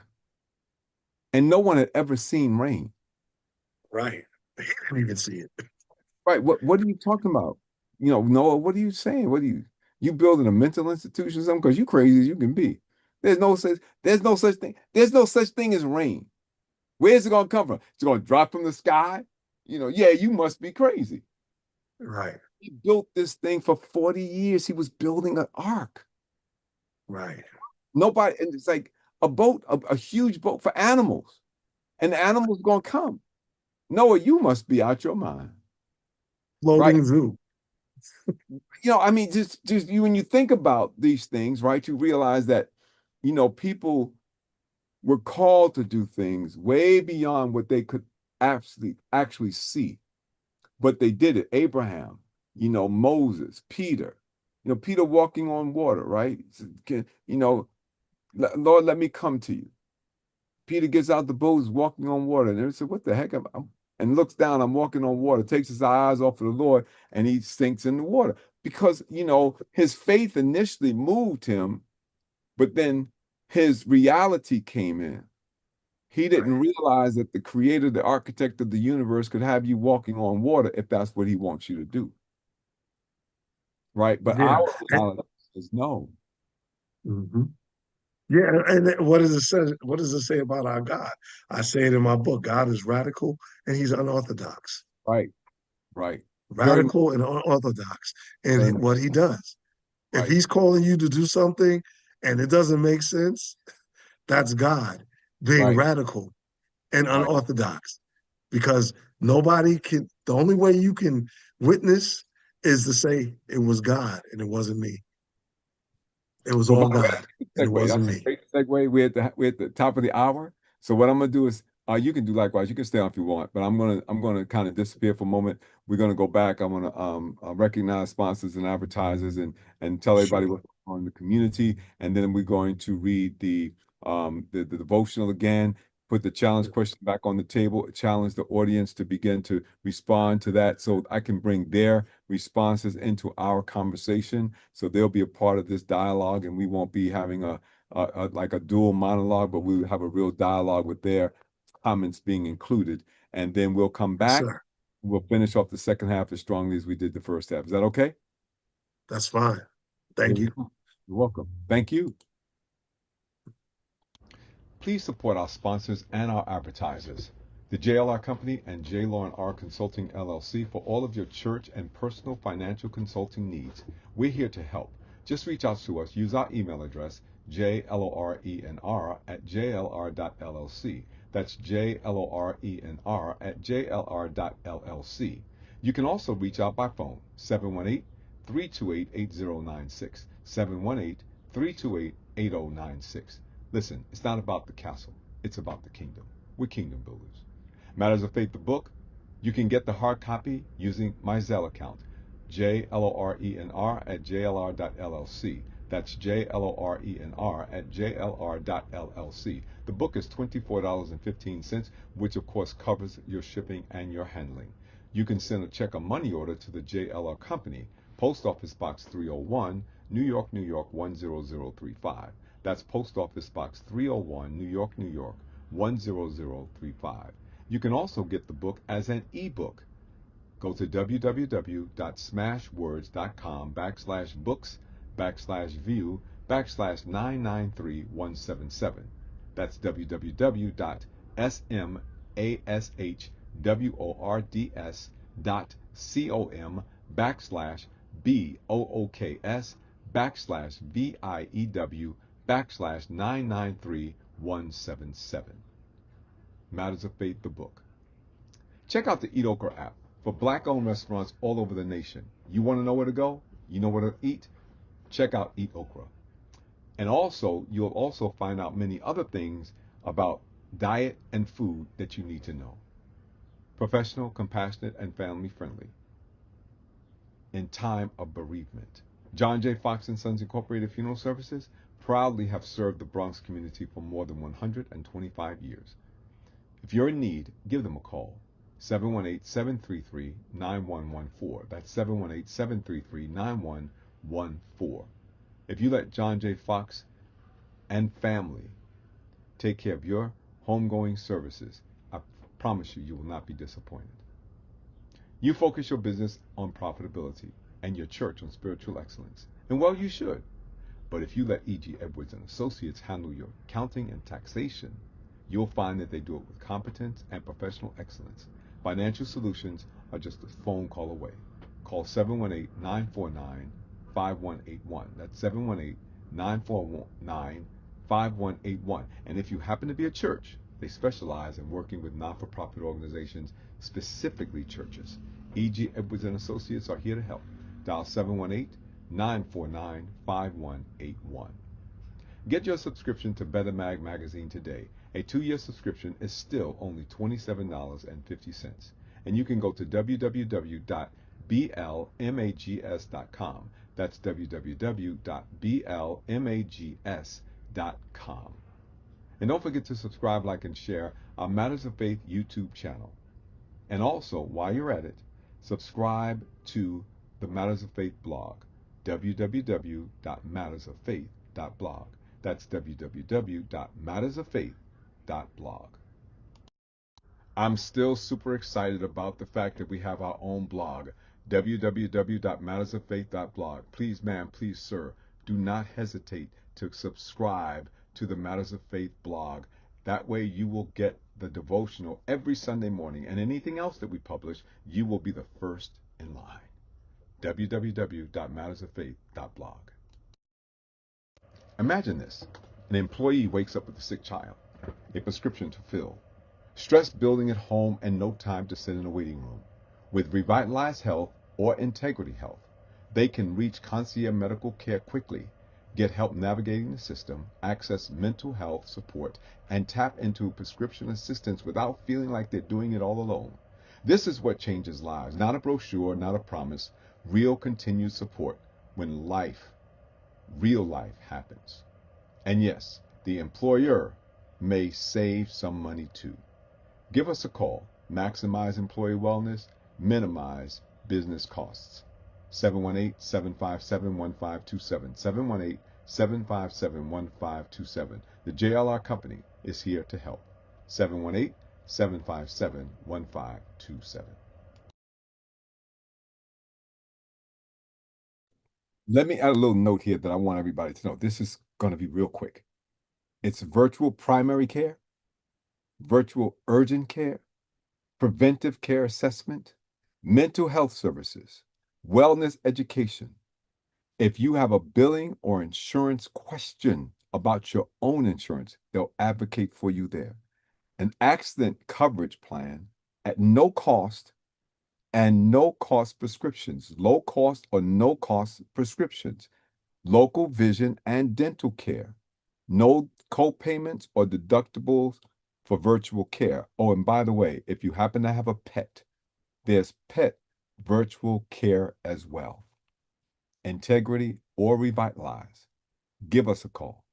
and no one had ever seen rain. right? He didn't even see it. Right. What are you talking about? Noah, what are you saying? You building a mental institution or something? Because you crazy as you can be. There's no such thing. There's no such thing as rain. Where's it gonna come from? It's gonna drop from the sky? Yeah, you must be crazy. Right, He built this thing for 40 years. He was building an ark. right. Nobody, and it's like a boat, a huge boat for animals. And the animals gonna come. Noah, you must be out your mind. Right. Floating zoo. I mean, just you when you think about these things, right, you realize that, people were called to do things way beyond what they could actually see. But they did it. Abraham, Moses, Peter, Peter walking on water, right? Lord, let me come to you. Peter gets out the boat, is walking on water, and they said, "What the heck?" And looks down. I'm walking on water. Takes his eyes off of the Lord, and he sinks in the water because his faith initially moved him, but then his reality came in. He didn't Right. realize that the creator, the architect of the universe, could have you walking on water if that's what he wants you to do, right? But Yeah. our reality is no, Mhm. Yeah, and what does it say? What does it say about our God? I say it in my book. God is radical and he's unorthodox. right, right, very Radical and unorthodox in very much what he does. If right, he's calling you to do something and it doesn't make sense, that's God being Right. radical and Right. unorthodox. Because nobody can, the only way you can witness is to say it was God and it wasn't me. It was Well, by all the way, God that's a and it good segue. wasn't That's a me. great segue. We're at the top of the hour. So what I'm gonna do is, you can do likewise. You can stay on if you want, but I'm gonna kind of disappear for a moment. We're gonna go back. I'm gonna recognize sponsors and advertisers and tell everybody Sure, what's going on in the community, and then we're going to read the devotional again. Put the challenge question back on the table. Challenge the audience to begin to respond to that, so I can bring their responses into our conversation. So they'll be a part of this dialogue, and we won't be having like a dual monologue, but we will have a real dialogue with their comments being included. And then we'll come yes, back. sir. We'll finish off the second half as strongly as we did the first half. Is that okay? That's fine. Here Thank we you. go. You're welcome. Thank you. Please support our sponsors and our advertisers, the JLR Company and J. Lauren R. Consulting LLC, for all of your church and personal financial consulting needs. We're here to help. Just reach out to us. Use our email address, jlorenr@jlr.llc. That's jlorenr@jlr.llc. You can also reach out by phone, 718-328-8096, 718-328-8096. Listen, it's not about the castle. It's about the kingdom. We're kingdom builders. Matters of Faith, the book. You can get the hard copy using my Zelle account, jlorenr@jlr.llc. That's jlorenr@jlr.llc. The book is $24.15, which of course covers your shipping and your handling. You can send a check or money order to the JLR Company, Post Office Box 301, New York, New York 10035. That's Post Office Box 301, New York, New York 10035. You can also get the book as an ebook. Go to www.smashwords.com/books/view/993177. That's www.smashwords.com/BOOKS/VIEW/993-177. Matters of Faith, the book. Check out the Eat Okra app for black-owned restaurants all over the nation. You want to know where to go? You know where to eat? Check out Eat Okra. And also, you'll also find out many other things about diet and food that you need to know. Professional, compassionate, and family friendly in time of bereavement. John J. Fox and Sons Incorporated Funeral Services proudly have served the Bronx community for more than 125 years. If you're in need, give them a call. 718-733-9114. That's 718-733-9114. If you let John J. Fox and family take care of your homegoing services, I promise you, you will not be disappointed. You focus your business on profitability and your church on spiritual excellence. And well, you should. But if you let E.G. Edwards and Associates handle your accounting and taxation, you'll find that they do it with competence and professional excellence. Financial solutions are just a phone call away. Call 718-949-5181. That's 718-949-5181. And if you happen to be a church, they specialize in working with not-for-profit organizations, specifically churches. E.G. Edwards and Associates are here to help. Dial 718-949-5181. Get your subscription to Better Mag magazine today. A 2-year subscription is still only $27.50. And you can go to www.blmags.com. That's www.blmags.com. And don't forget to subscribe, like, and share our Matters of Faith YouTube channel. And also, while you're at it, subscribe to the Matters of Faith blog, www.mattersoffaith.blog. That's www.mattersoffaith.blog. I'm still super excited about the fact that we have our own blog, www.mattersoffaith.blog. Please, ma'am, please, sir, do not hesitate to subscribe to the Matters of Faith blog. That way you will get the devotional every Sunday morning, and anything else that we publish, you will be the first in line. www.mattersoffaith.blog. Imagine this. An employee wakes up with a sick child, a prescription to fill, stress building at home, and no time to sit in a waiting room. With Revitalized Health or Integrity Health, they can reach concierge medical care quickly, get help navigating the system, access mental health support, and tap into prescription assistance without feeling like they're doing it all alone. This is what changes lives, not a brochure, not a promise, real continued support when real life happens. And yes, the employer may save some money too. Give us a call. Maximize employee wellness, minimize business costs. 718-757-1527. 718-757-1527. The JLR Company is here to help. 718-757-1527. Let me add a little note here that I want everybody to know. This is going to be real quick. It's virtual primary care, virtual urgent care, preventive care assessment, mental health services, wellness education. If you have a billing or insurance question about your own insurance, they'll advocate for you there. An accident coverage plan at no cost and no cost prescriptions, low cost or no cost prescriptions, local vision and dental care, no co-payments or deductibles for virtual care. Oh, and by the way, if you happen to have a pet, there's pet virtual care as well. Integrity or Revitalize. Give us a call.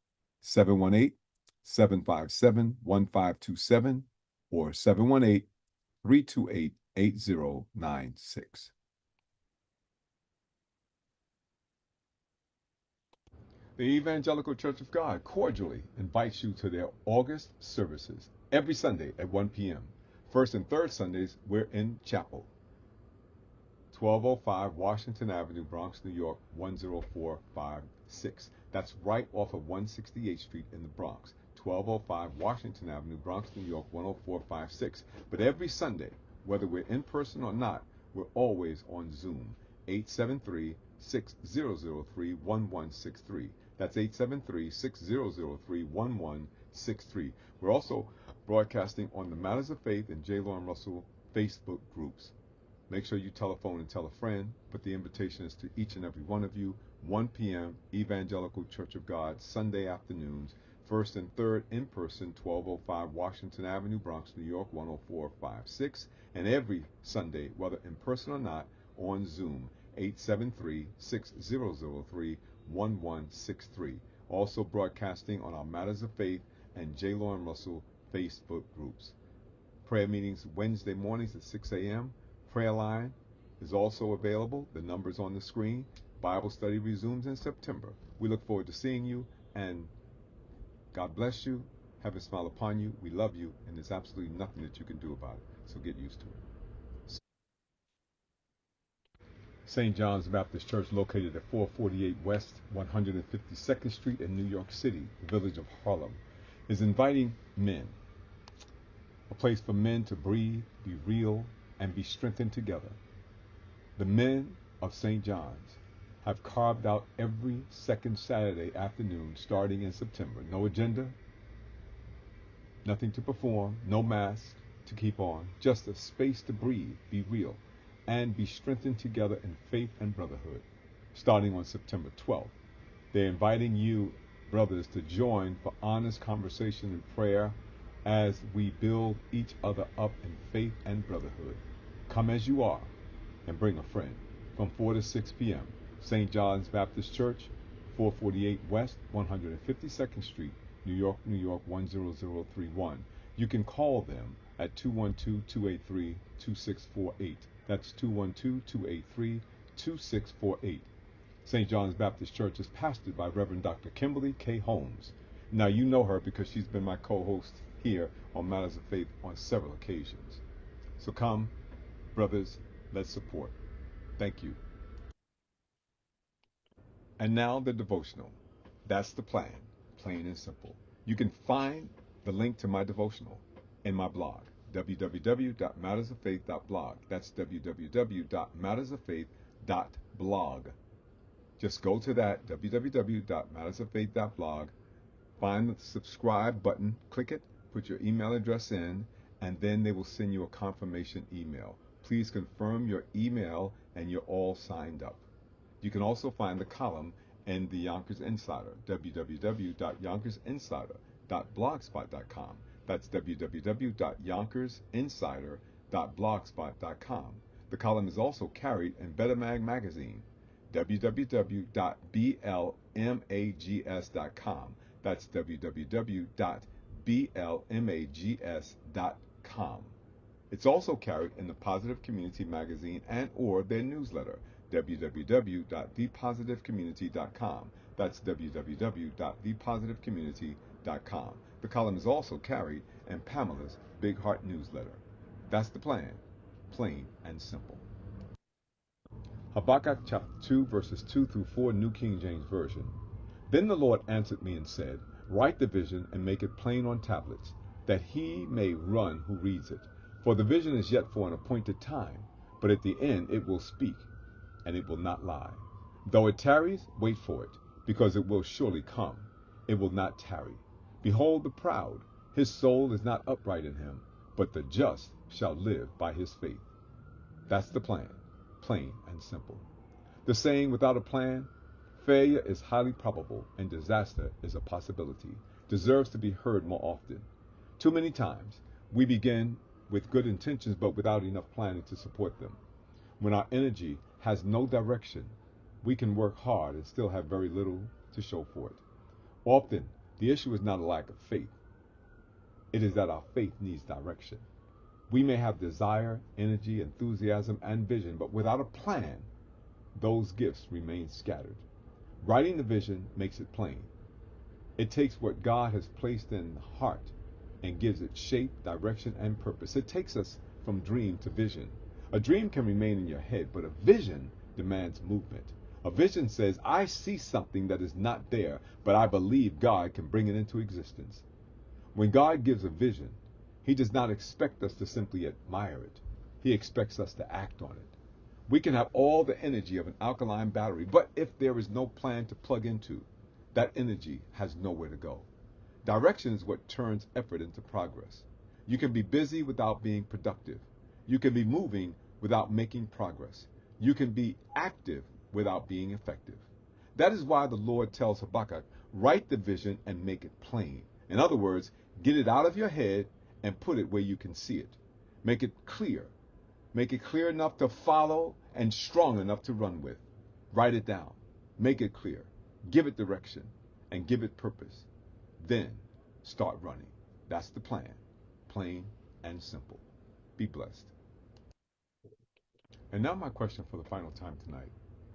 718-757-1527 or 718-328-8096. The Evangelical Church of God cordially invites you to their August services every Sunday at 1 p.m. First and third Sundays, we're in chapel. 1205 Washington Avenue, Bronx, New York, 10456. That's right off of 168th Street in the Bronx. 1205 Washington Avenue, Bronx, New York, 10456. But every Sunday, whether we're in person or not, we're always on Zoom. 873-6003-1163. That's 873-6003-1163. We're also broadcasting on the Matters of Faith and J. Lauren Russell Facebook groups. Make sure you telephone and tell a friend, but the invitation is to each and every one of you. 1 p.m. Evangelical Church of God, Sunday afternoons, first and third in person, 1205 Washington Avenue, Bronx, New York, 10456. And every Sunday, whether in person or not, on Zoom, 873-6003-1163. Also broadcasting on our Matters of Faith and J. Lauren Russell Facebook groups. Prayer meetings Wednesday mornings at 6 a.m. Prayer line is also available. The number's on the screen. Bible study resumes in September. We look forward to seeing you, and God bless you. Heaven smile upon you. We love you, and there's absolutely nothing that you can do about it. So get used to it. St. John's Baptist Church, located at 448 West 152nd Street in New York City, the village of Harlem, is inviting men. A place for men to breathe, be real, and be strengthened together. The men of St. John's have carved out every second Saturday afternoon starting in September. No agenda, nothing to perform, no mask to keep on, just a space to breathe, be real, and be strengthened together in faith and brotherhood. Starting on September 12th, they're inviting you, brothers, to join for honest conversation and prayer as we build each other up in faith and brotherhood. Come as you are and bring a friend. From 4 to 6 p.m., St. John's Baptist Church, 448 West 152nd Street, New York, New York, 10031. You can call them at 212-283-2648. That's 212-283-2648. St. John's Baptist Church is pastored by Reverend Dr. Kimberly K. Holmes. Now, you know her because she's been my co-host here on Matters of Faith on several occasions. So come, brothers, let's support. Thank you. And now the devotional. That's the plan, plain and simple. You can find the link to my devotional in my blog, www.mattersoffaith.blog. That's www.mattersoffaith.blog. Just go to that www.mattersoffaith.blog, find the subscribe button, click it, put your email address in, and then they will send you a confirmation email. Please confirm your email and you're all signed up. You can also find the column in the Yonkers Insider, www.yonkersinsider.blogspot.com. That's www.yonkersinsider.blogspot.com. The column is also carried in Better Mag magazine, www.blmags.com. That's www.blmags.com. It's also carried in the Positive Community magazine and or their newsletter, www.thepositivecommunity.com. That's www.thepositivecommunity.com. The column is also carried in Pamela's Big Heart newsletter. That's the plan, plain and simple. Habakkuk chapter 2, verses 2 through 4, New King James Version. Then the Lord answered me and said, write the vision and make it plain on tablets, that he may run who reads it. For the vision is yet for an appointed time, but at the end it will speak, and it will not lie. Though it tarries, wait for it, because it will surely come. It will not tarry. Behold the proud, his soul is not upright in him, but the just shall live by his faith. That's the plan, plain and simple. The saying, without a plan, failure is highly probable and disaster is a possibility, deserves to be heard more often. Too many times, we begin with good intentions but without enough planning to support them. When our energy has no direction, we can work hard and still have very little to show for it. Often, the issue is not a lack of faith. It is that our faith needs direction. We may have desire, energy, enthusiasm, and vision, but without a plan, those gifts remain scattered. Writing the vision makes it plain. It takes what God has placed in the heart and gives it shape, direction, and purpose. It takes us from dream to vision. A dream can remain in your head, but a vision demands movement. A vision says, I see something that is not there, but I believe God can bring it into existence. When God gives a vision, he does not expect us to simply admire it. He expects us to act on it. We can have all the energy of an alkaline battery, but if there is no plan to plug into, that energy has nowhere to go. Direction is what turns effort into progress. You can be busy without being productive. You can be moving without making progress. You can be active without being effective. That is why the Lord tells Habakkuk, write the vision and make it plain. In other words, get it out of your head and put it where you can see it. Make it clear. Make it clear enough to follow and strong enough to run with. Write it down. Make it clear. Give it direction and give it purpose. Then start running. That's the plan. Plain and simple. Be blessed. And now my question for the final time tonight.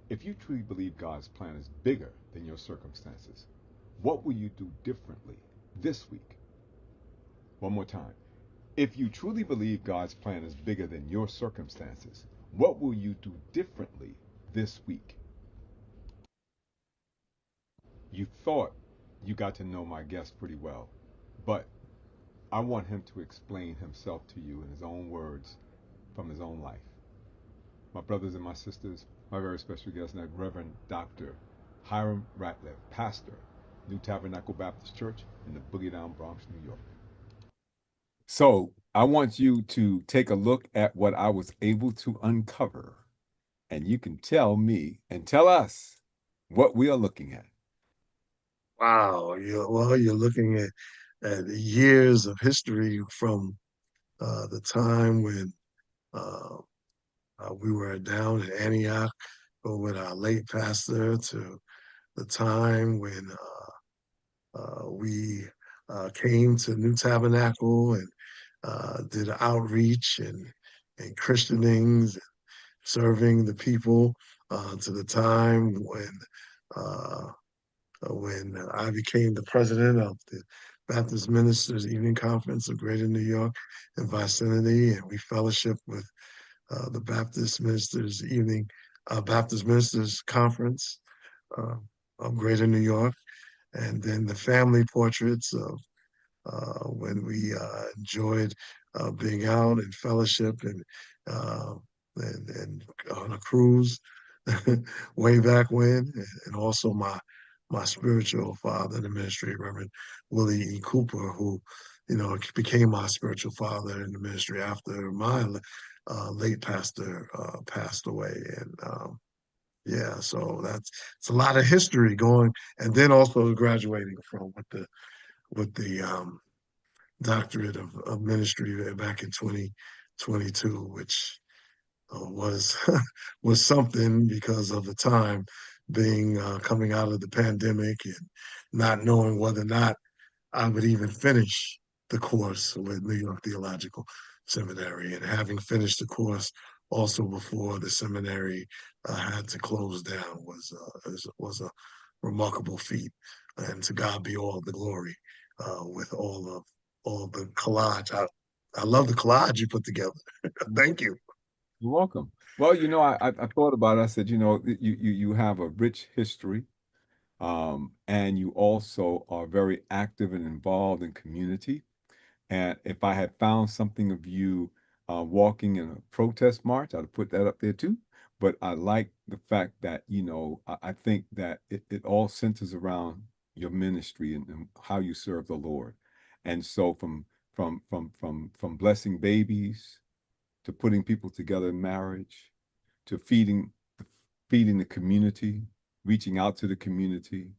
If you truly believe God's plan is bigger than your circumstances, what will you do differently this week? One more time. If you truly believe God's plan is bigger than your circumstances, what will you do differently this week? You thought you got to know my guest pretty well, but I want him to explain himself to you in his own words from his own life. My brothers and my sisters, my very special guest tonight, Reverend Dr. Hiram Ratliff, pastor, New Tabernacle Baptist Church in the Boogie Down Bronx, New York. So I want you to take a look at what I was able to uncover, and you can tell me and tell us what we are looking at. Wow, you're looking at years of history from the time when uh, we were down in Antioch with our late pastor to the time when we came to New Tabernacle and did outreach and christenings, and serving the people to the time uh, when I became the president of the Baptist Ministers Evening Conference of Greater New York and Vicinity, and we fellowship with the Baptist Ministers Conference uh, of Greater New York, and then the family portraits of when we enjoyed being out and fellowship and on a cruise way back when, and also my spiritual father in the ministry, Reverend Willie E. Cooper, who, became my spiritual father in the ministry after my late pastor passed away. And yeah, so it's a lot of history going, and then also graduating from with the doctorate of ministry back in 2022, which was was something because of the time being coming out of the pandemic and not knowing whether or not I would even finish the course with New York Theological Seminary, and having finished the course also before the seminary had to close down was a remarkable feat, and to God be all the glory with all the collage. I love the collage you put together. Thank you. You're welcome. Well, I thought about it. I said, you have a rich history, and you also are very active and involved in community. And if I had found something of you walking in a protest march, I'd put that up there too. But I like the fact that, I think that it all centers around your ministry and how you serve the Lord. And so from blessing babies to putting people together in marriage to feeding the community, reaching out to the community,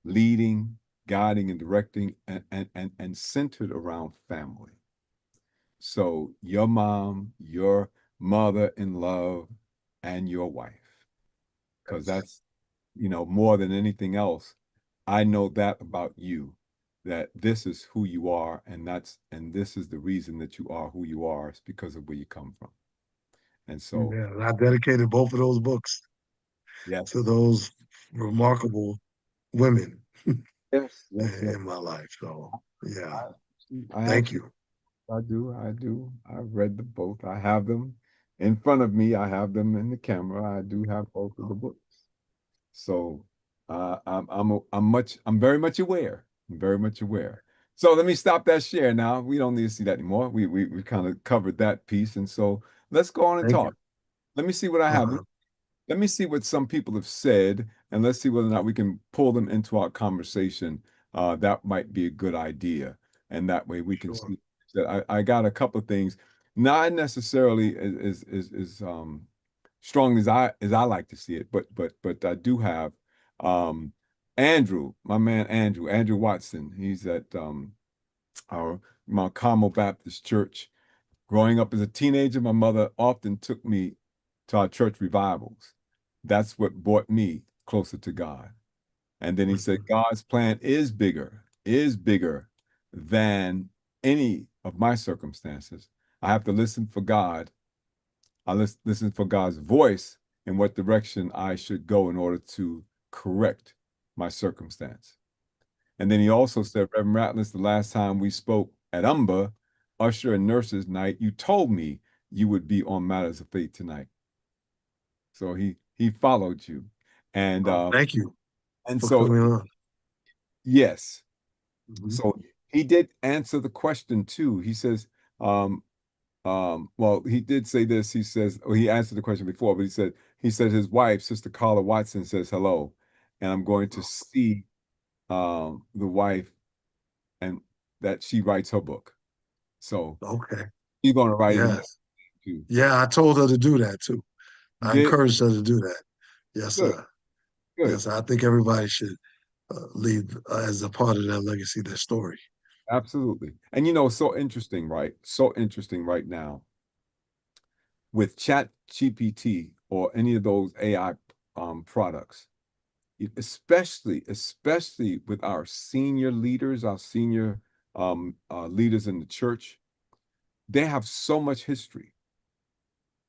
leading, guiding, and directing, and centered around family. So your mom, your mother in love, and your wife, because Yes. that's, more than anything else, I know that about you, that this is who you are, and this is the reason that you are who you are. It's because of where you come from. And so, Yeah, and I dedicated both of those books to yes, those remarkable women yes, yes, yes. in my life. So yeah, I, I thank actually you. I do. I do. I've read the both. I have them in front of me. I have them in the camera. I do have both of the books. So I'm very much aware. I'm very much aware. So let me stop that share now. We don't need to see that anymore. We kind of covered that piece. And so let's go on and Thank you. talk. Let me see what I have. Uh-huh. Let me see what some people have said, and let's see whether or not we can pull them into our conversation. That might be a good idea, and that way we can Sure. see that I got a couple of things, not necessarily as strong as I like to see it, but I do have um, Andrew, my man Andrew Watson. He's at our Mount Carmel Baptist Church. Growing up as a teenager, my mother often took me to our church revivals. That's what brought me closer to God. And then he said, Mhm. God's plan is bigger than any of my circumstances. I have to listen for God. I listen for God's voice in what direction I should go in order to correct my circumstance. And then he also said, Reverend Ratliff, the last time we spoke at UMBA, Usher and Nurses Night, you told me you would be on Matters of Faith tonight. So he followed you. And Oh, uh thank you and for so coming on. yes. Mhm. So he did answer the question too. He says, well, he did say this. He says, oh, he answered the question before, but he said his wife, Sister Carla Watson, says hello. And I'm going to see the wife and that she writes her book. So Okay. she's going to write it in Yes. too. Yeah, I told her to do that too. You I did? encouraged her to do that. Yes, Good, sir. good. Yes, I think everybody should leave as a part of their legacy, their story. Absolutely. And so interesting, right? So interesting right now with Chat GPT or any of those AI products, especially with our senior leaders, our senior leaders in the church, they have so much history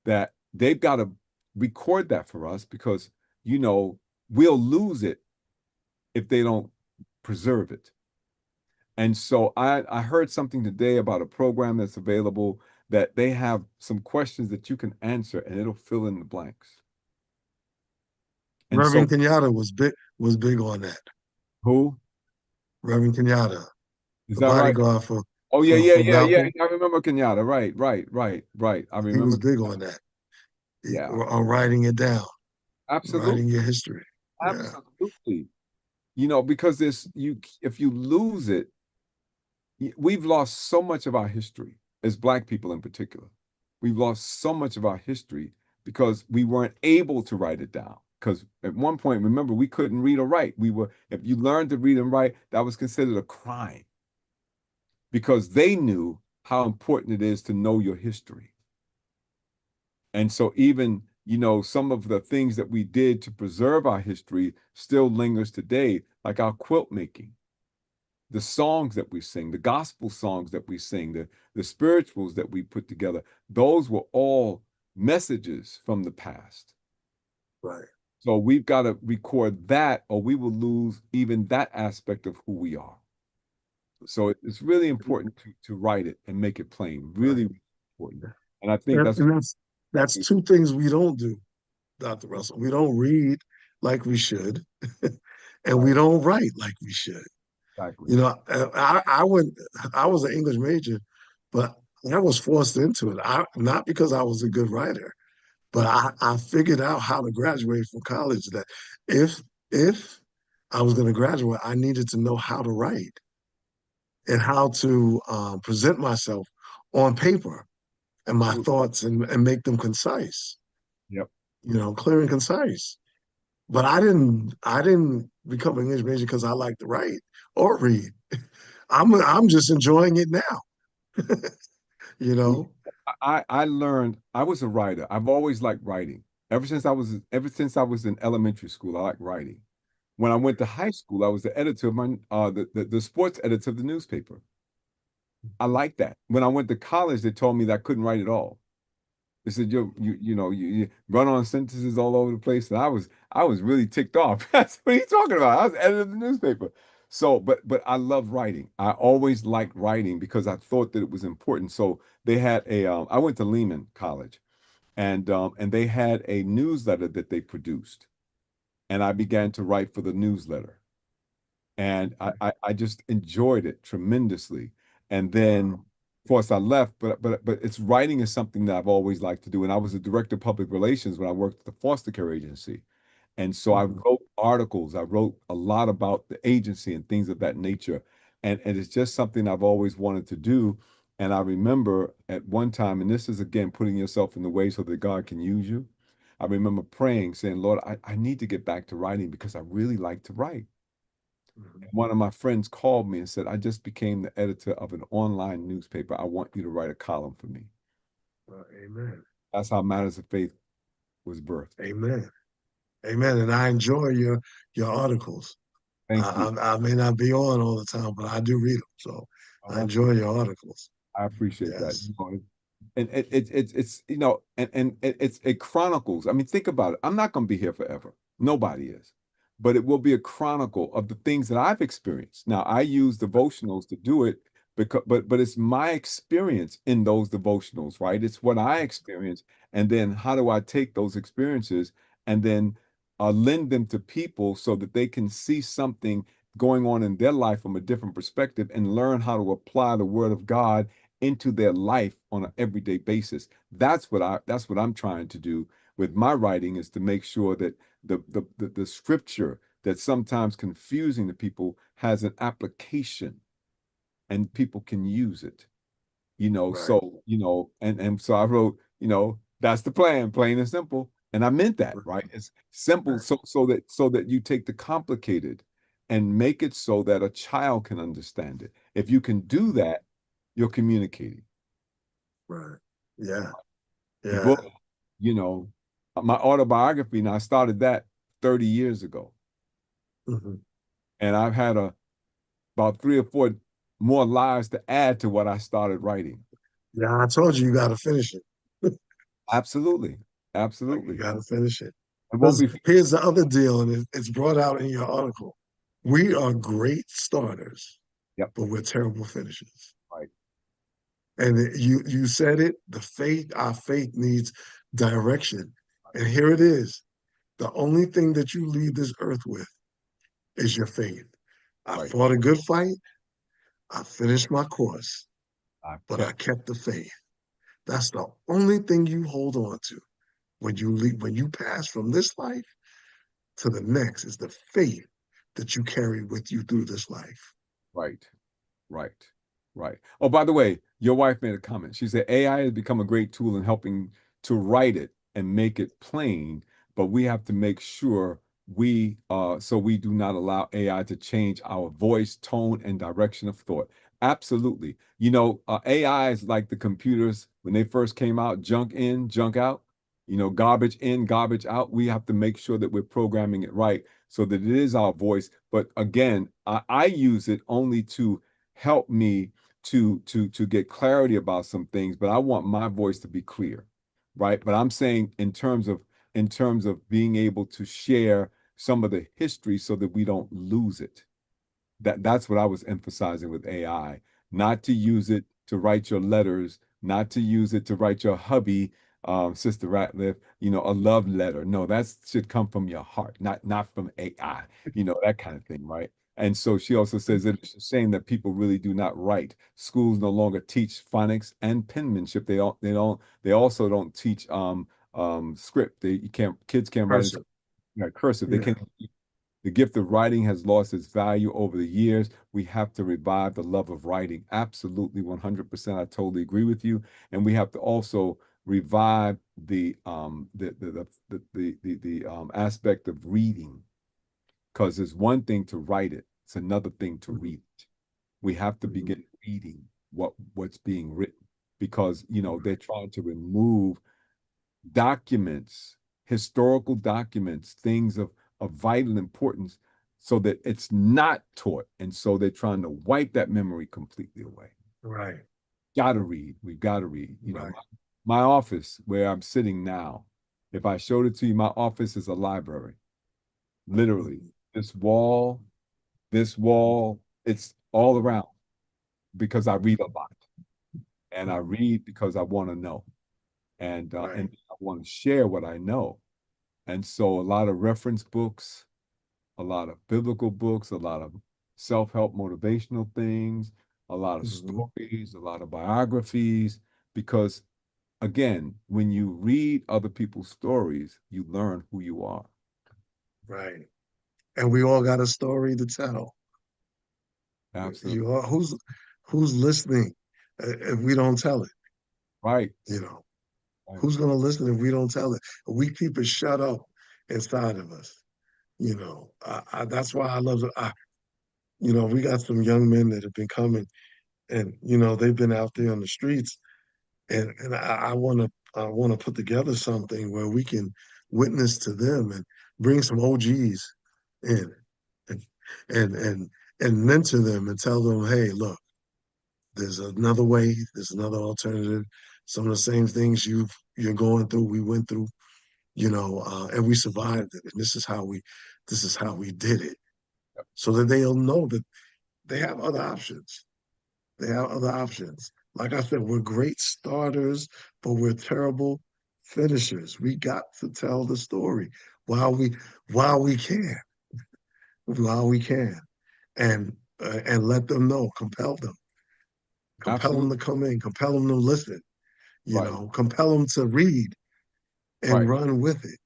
that they've got to record that for us because, we'll lose it if they don't preserve it. And so I heard something today about a program that's available that they have some questions that you can answer and it'll fill in the blanks. And Reverend so Kenyatta was big on that. who Reverend Kenyatta, is the that right? bodyguard for Oh yeah, for yeah, for yeah, yeah. Malcolm, I remember Kenyatta. Right, right, right, right. I he was remember. big on that. Yeah, On writing it down. writing Absolutely. your history. Yeah, Absolutely. Because if you lose it, we've lost so much of our history as Black people in particular. We've lost so much of our history because we weren't able to write it down. Because at one point, remember, we couldn't read or write. If you learned to read and write, that was considered a crime because they knew how important it is to know your history. And so even, some of the things that we did to preserve our history still lingers today, like our quilt making, the songs that we sing, the gospel songs that we sing, the spirituals that we put together. Those were all messages from the past. right. So we've got to record that or we will lose even that aspect of who we are. So it's really important to write it and make it plain. Right. Really, really important. And I think that's And that's two things we don't do, Dr. Russell. We don't read like we should, and we right. don't write like we should. Exactly. You know, I was an English major, but I was forced into it. Not because I was a good writer, but I figured out how to graduate from college that if if I was going to graduate, I needed to know how to write and how to present myself on paper and my Absolutely. thoughts and make them concise, Yep. clear and concise. But I didn't become an English major because I like to write or read. I'm just enjoying it now, you We, know. I learned I was a writer. I've always liked writing. Ever since I was in elementary school, I liked writing. When I went to high school, I was the editor of the sports editor of the newspaper. I liked that. When I went to college, they told me that I couldn't write at all. They said you run on sentences all over the place, and I was really ticked off. That's what are you talking about? I was editor of the newspaper. So, but I love writing. I always liked writing because I thought that it was important. So they had I went to Lehman College, and they had a newsletter that they produced, and I began to write for the newsletter, and I just enjoyed it tremendously. And then, Wow. of course, I left, but it's writing is something that I've always liked to do. And I was a director of public relations when I worked at the foster care agency, and so I Mhm. wrote articles. I wrote a lot about the agency and things of that nature, and it's just something I've always wanted to do. And I remember at one time, and this is again putting yourself in the way so that God can use you. I remember praying, saying, Lord, I need to get back to writing because I really like to write. Mhm. One of my friends called me and said, I just became the editor of an online newspaper. I want you to write a column for me. Amen. That's how Matters of Faith was birthed. Amen. Amen. And I enjoy your articles. Thank you. I may not be on all the time, but I do read them. So Oh, I that's enjoy good. your articles. I appreciate that. Yes. And it's it chronicles. I mean, think about it. I'm not going to be here forever. Nobody is. But it will be a chronicle of the things that I've experienced. Now, I use devotionals to do it because but it's my experience in those devotionals, right? It's what I experience, and then how do I take those experiences and then lend them to people so that they can see something going on in their life from a different perspective and learn how to apply the word of God into their life on an everyday basis. That's what I'm trying to do with my writing is to make sure that the scripture that's sometimes confusing to people has an application and people can use it. Right. And so I wrote, that's the plan, plain and simple. And I meant that, right? It's simple Right. so that you take the complicated and make it so that a child can understand it. If you can do that, you're communicating. Right. Yeah. The Yeah. book, you know, my autobiography, and I started that 30 years ago. Mhm. And I've had about three or four more lives to add to what I started writing. Yeah. I told you got to finish it. Absolutely. Like you Absolutely. got to finish it. It won't Because be. here's the other deal, and it's brought out in your article. We are great starters, Yep. but we're terrible finishers. Right. And you said it, our faith needs direction. And here it is. The only thing that you leave this earth with is your faith. I Right. fought a good fight. I finished my course, I've but I kept. kept the faith. That's the only thing you hold on to. when you pass from this life to the next is the faith that you carry with you through this life. Right. Right. Right. Oh, by the way, your wife made a comment. She said AI has become a great tool in helping to write it and make it plain, but we have to make sure so we do not allow AI to change our voice, tone, and direction of thought. Absolutely. AI is like the computers when they first came out, junk in, junk out, garbage in, garbage out. We have to make sure that we're programming it right so that it is our voice. But again, I use it only to help me to get clarity about some things, but I want my voice to be clear, right? But I'm saying in terms of being able to share some of the history so that we don't lose it. That's what I was emphasizing with AI, not to use it to write your letters, not to use it to write your hubby, Sister Ratliff, a love letter. No, that should come from your heart, not from AI, that kind of thing, right? And so she also says that it's a shame that people really do not write. Schools no longer teach phonics and penmanship. They also don't teach script. Kids can't write in Cursive. cursive. They Yeah. can't. The gift of writing has lost its value over the years. We have to revive the love of writing. Absolutely, 100%. I totally agree with you. And we have to also revive the aspect of reading, because it's one thing to write it, it's another thing to Mhm. read it. We have to Mhm. begin reading what's being written, because they're trying to remove documents, historical documents, things of vital importance, so that it's not taught. And so they're trying to wipe that memory completely away. Right. Gotta read. We've got to read. Right. My office where I'm sitting now, if I showed it to you, my office is a library. Literally. Mhm. This wall, this wall, it's all around because I read a lot. And I Mhm. read because I want to know. And Right. I want to share what I know. And so a lot of reference books, a lot of biblical books, a lot of self-help motivational things, a lot of Mhm. stories, a lot of biographies, because again, when you read other people's stories, you learn who you are. Right. And we all got a story to tell. Absolutely. You all, who's listening if we don't tell it? Right. You know, Right. who's going to listen if we don't tell it? We keep it shut up inside of us. That's why I love it. We got some young men that have been coming, and they've been out there on the streets, and I want to put together something where we can witness to them and bring some OGs in, and and and and mentor them and tell them, hey, look, there's another way, there's another alternative. Some of the same things you're going through, we went through, and we survived it. And this is how we did it, so that they'll know that they have other options. They have other options. Like I said, we're great starters, but we're terrible finishers. We got to tell the story while we can, while we can, and let them know, compel them to Absolutely. come in, compel them to listen, Right. compel them to read and Right. run with it.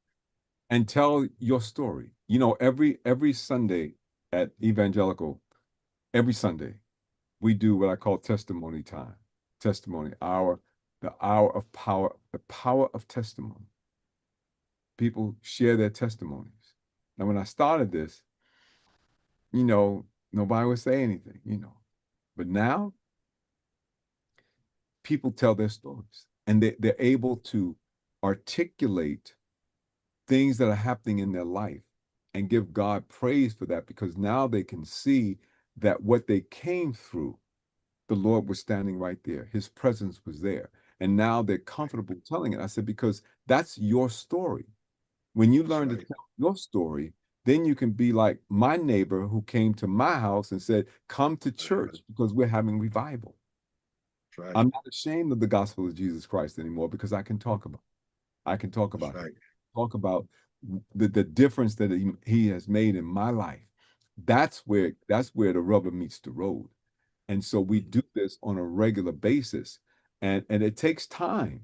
And tell your story. Every Sunday at Evangelical, every Sunday, we do what I call testimony time. Testimony hour, the hour of power, the power of testimony. People share their testimonies. Now, when I started this, nobody would say anything. But now people tell their stories, and they're able to articulate things that are happening in their life and give God praise for that, because now they can see that what they came through, the Lord was standing right there. His presence was there. And now they're comfortable telling it. I said, because that's your story. When you That's learn to right. tell your story, then you can be like my neighbor who came to my house and said, come to church because we're having revival. That's right. I'm not ashamed of the gospel of Jesus Christ anymore, because I can talk about it. I can talk That's about it. right. Talk about the difference that he has made in my life. That's where the rubber meets the road. And so we do this on a regular basis. And it takes time.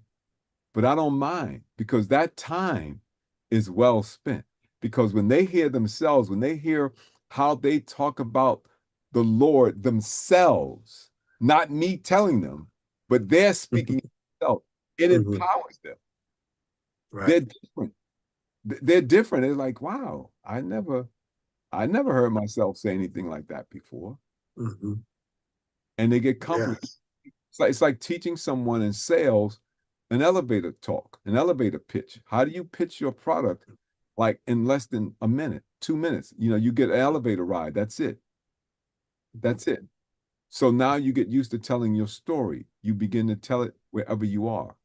But I don't mind because that time is well spent. Because when they hear themselves, when they hear how they talk about the Lord themselves, not me telling them, but they're speaking themselves, it Hmm. empowers them. Right. They're different. They're different. It's like, wow, I never heard myself say anything like that before. Hmm. And they get comforted. Yes. It's like teaching someone in sales an elevator talk, an elevator pitch. How do you pitch your product like in less than a minute, 2 minutes? You get an elevator ride. That's it. That's it. So now you get used to telling your story. You begin to tell it wherever you are.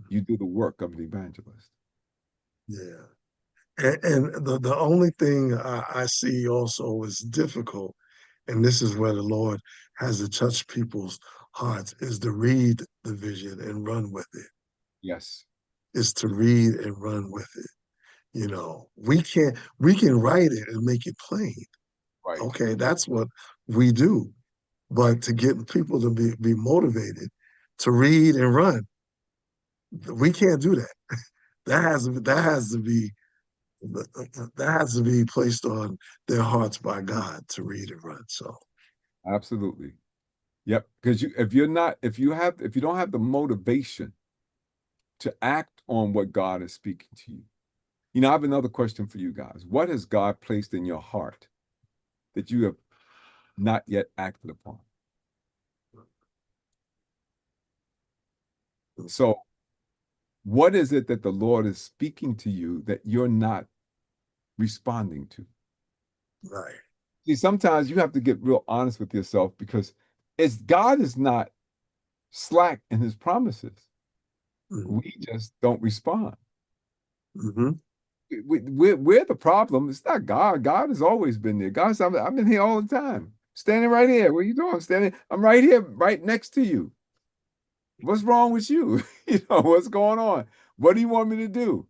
You do the work of the evangelist. Yeah. And the only thing I see also is difficult, and this is where the Lord has to touch people's hearts, is to read the vision and run with it. Yes. Is to read and run with it. We can write it and make it plain. Right. Okay, that's what we do. Right. But to get people to be motivated to read and run, we can't do that. That has to be placed on their hearts by God to read and run. So Absolutely. Yep. Because if you don't have the motivation to act on what God is speaking to you. I have another question for you guys. What has God placed in your heart that you have not yet acted upon? So, what is it that the Lord is speaking to you that you're not responding to? right. See, sometimes you have to get real honest with yourself because God is not slack in his promises. Mm-hmm. We just don't respond. Mm-hmm. We're the problem. It's not God. God has always been there. God said, I've been here all the time. Standing right here. What are you doing? I'm right here, right next to you. What's wrong with you? What's going on? What do you want me to do?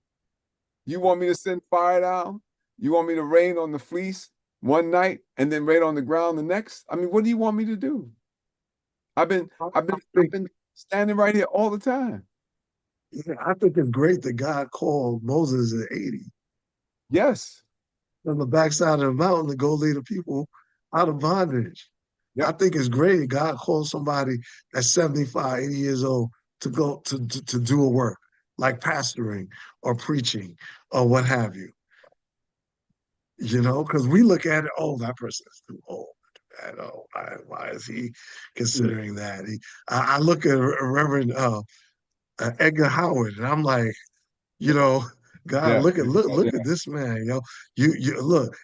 You want me to send fire down? You want me to rain on the fleece one night and then rain on the ground the next? I mean, what do you want me to do? I've been I I've been I've think been standing right here all the time. yeah, I think it's great that God called Moses at 80 Yes. on the backside of the mountain to go lead the people out of bondage. I Yep. think it's great God called somebody at 75, 80 years old to go to do a work like pastoring or preaching or what have you. Because we look at it, oh, that person is too old. I know why is he Mm. considering that? I look at Reverend Edgar Howard, and I'm like, you know, God, Yeah. look at this man, you look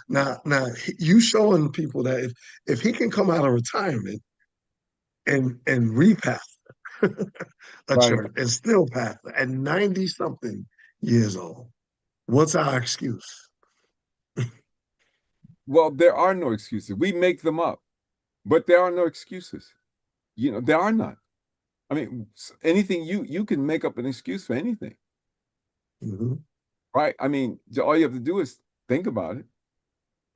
now, you showing people that if he can come out of retirement and repath a Right. church and still pastor at 90 something years old, what's our excuse? Well, there are no excuses. We make them up, but there are no excuses. There are none. I mean, anything you can make up an excuse for anything, Hmm. right? I mean, all you have to do is think about it,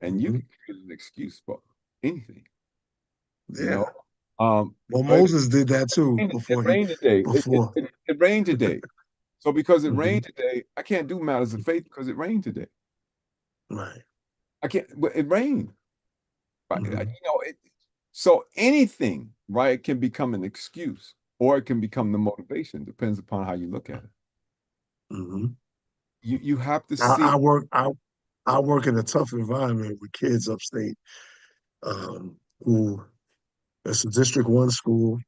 and you Hmm. can create an excuse for anything, you know. Yeah. Um, Well, it, Moses did that too it before he rained today. before. It rained today. So because it Hmm. rained today, I can't do matters of faith because it rained today. Right. I can't. It rained. Right? Hmm. So anything, right, can become an excuse or it can become the motivation. Depends upon how you look at it. Hmm. You have to I, see. I work I I work in a tough environment with kids upstate, who it's a District 1 school,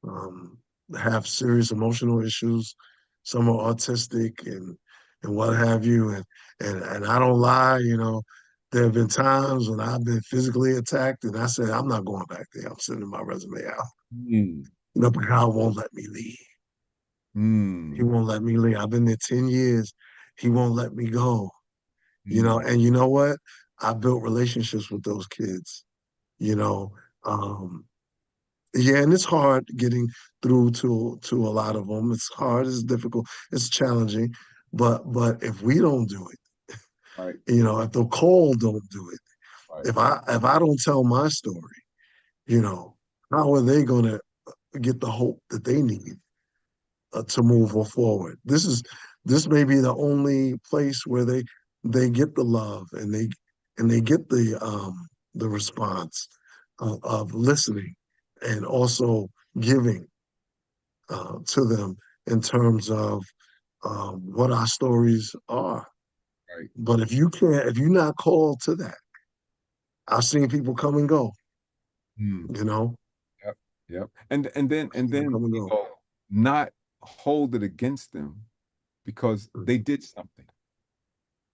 um, have serious emotional issues. Some are autistic and what have you. And I don't lie, there have been times when I've been physically attacked, and I said, I'm not going back there. I'm sending my resume out. Mm, But God won't let me leave. He mm, won't let me leave. I've been there 10 years. He won't let me go. mm, And you know what? I built relationships with those kids, you know. Um, yeah, and it's hard getting through to a lot of them. It's hard, it's difficult, it's challenging. But if we don't do it, right, if the call don't do it, right. if I don't tell my story, you know, how are they gonna get the hope that they need to move forward. This may be the only place where they get the love and they get the response of listening and also giving to them in terms of what our stories are. Right. But if you're not called to that, I've seen people come and go, Mm. you know, Yep. Yep. And then, come and go. not hold it against them because they did something,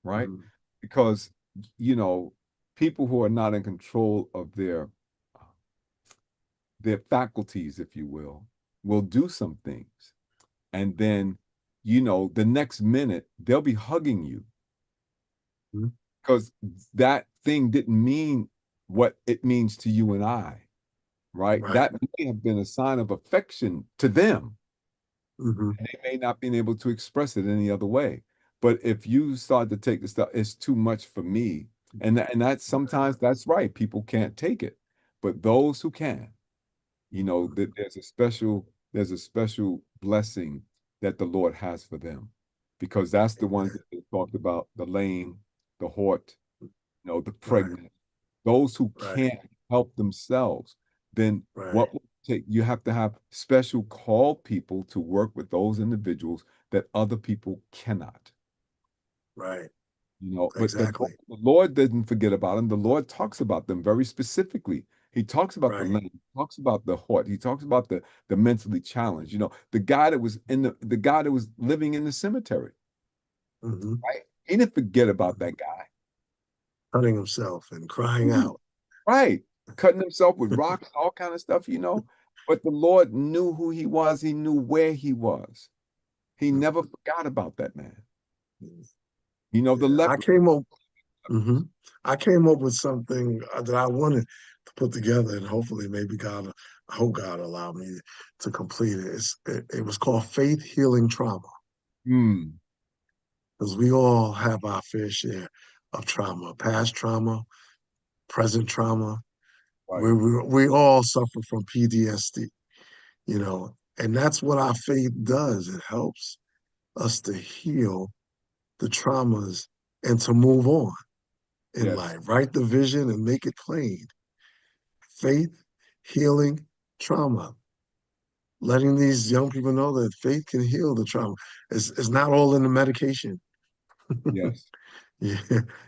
right? Mhm. Because, you know, people who are not in control of their faculties, if you will do some things. And then, the next minute they'll be hugging you Mhm. because that thing didn't mean what it means to you and I, right? Right. That may have been a sign of affection to them. Hmm. And they may not been able to express it any other way. But if you start to take the stuff, it's too much for me. And that's sometimes that's right. People can't take it. But those who can, that there's a special blessing that the Lord has for them. Because that's the ones Amen. that they talked about, the lame, the hort, the Right. pregnant, those who Right. can't help themselves. Then Right. what will take you have to have special called people to work with those individuals that other people cannot. Right. But the, Exactly. the Lord didn't forget about them. The Lord talks about them very specifically. He talks about the Right. lame, he talks about the hurt, he talks about the mentally challenged. The guy that was the guy that was living in the cemetery, Hmm. right? He didn't forget about that guy. Cutting himself and crying Mhm. out. Right. Cutting himself with rocks, all kind of stuff. But the Lord knew who he was, he knew where he was. He never forgot about that man. The Yeah, leper. hmm I came up with something that I wanted to put together, and hopefully, maybe I hope God allowed me to complete it. It was called Faith Healing Trauma, Hmm. because we all have our fair share of trauma, past trauma, present trauma. Right. We all suffer from PTSD, and that's what our faith does. It helps us to heal the traumas and to move on in Yes. life, write the vision and make it plain. Faith, healing, trauma. Letting these young people know that faith can heal the trauma. It's not all in the medication. Yes. Yeah,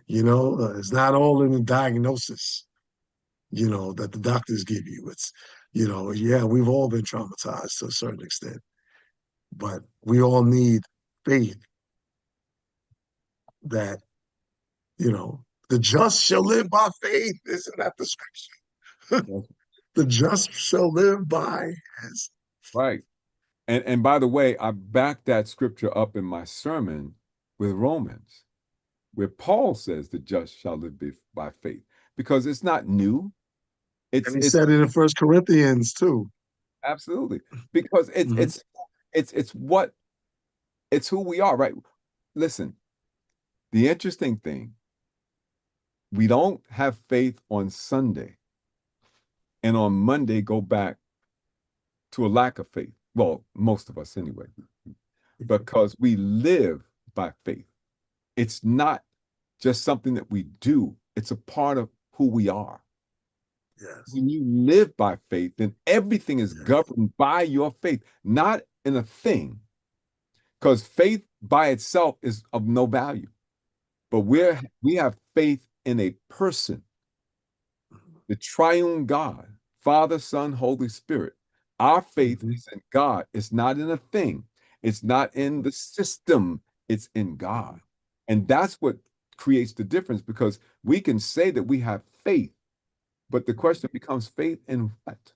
it's not all in the diagnosis, that the doctors give you. Yeah, we've all been traumatized to a certain extent, but we all need faith that, the just shall live by faith. Isn't that the scripture? Yes. The just shall live by his. Right. And by the way, I backed that scripture up in my sermon with Romans, where Paul says the just shall live by faith, because it's not new. And It's he it's said it in First Corinthians too. absolutely because it's Hmm. it's it's it's what it's who we are, right? Listen, the interesting thing, we don't have faith on Sunday, and on Monday go back to a lack of faith. Well, most of us anyway, because we live by faith. It's not just something that we do, it's a part of who we are. Yes. When you live by faith, then everything is Yes. governed by your faith, not in a thing, because faith by itself is of no value. But Right. we have faith in a person, Mhm. the triune God, Father, Son, Holy Spirit. Our faith Mhm. is in God. It's not in a thing. It's not in the system. It's in God. Mhm. And that's what creates the difference, because we can say that we have faith, but the question becomes faith in what?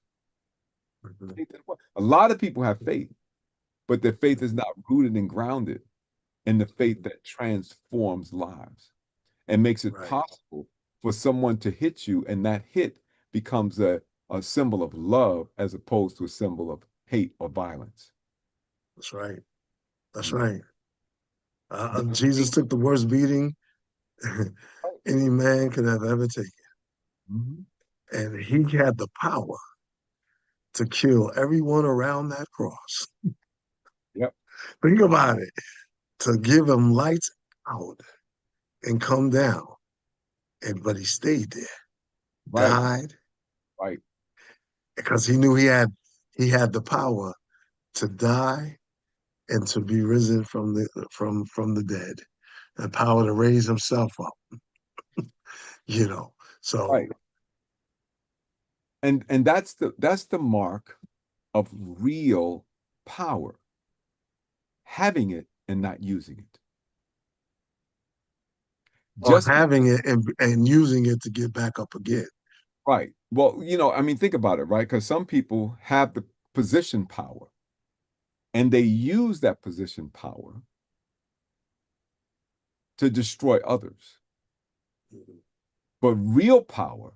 Mhm. Faith in what? A lot of people have faith, but their faith is not rooted and grounded in the faith Mhm. that transforms lives and makes it Right. possible for someone to hit you, and that hit becomes a symbol of love as opposed to a symbol of hate or violence. That's right. That's You know? right. The Jesus hate- took the worst beating any man could have ever taken, Mhm. and he had the power to kill everyone around that cross. Yep. Think about it. To give him lights out and come down, but he stayed there, Right, died right, because he knew he had the power to die and to be risen from the dead, the power to raise himself up. You know, right. so And that's the mark of real power, having it and not using it. or Just having it and using it to get back up again. right. Well, I mean, think about it, right? Because some people have the position power and they use that position power to destroy others. But real power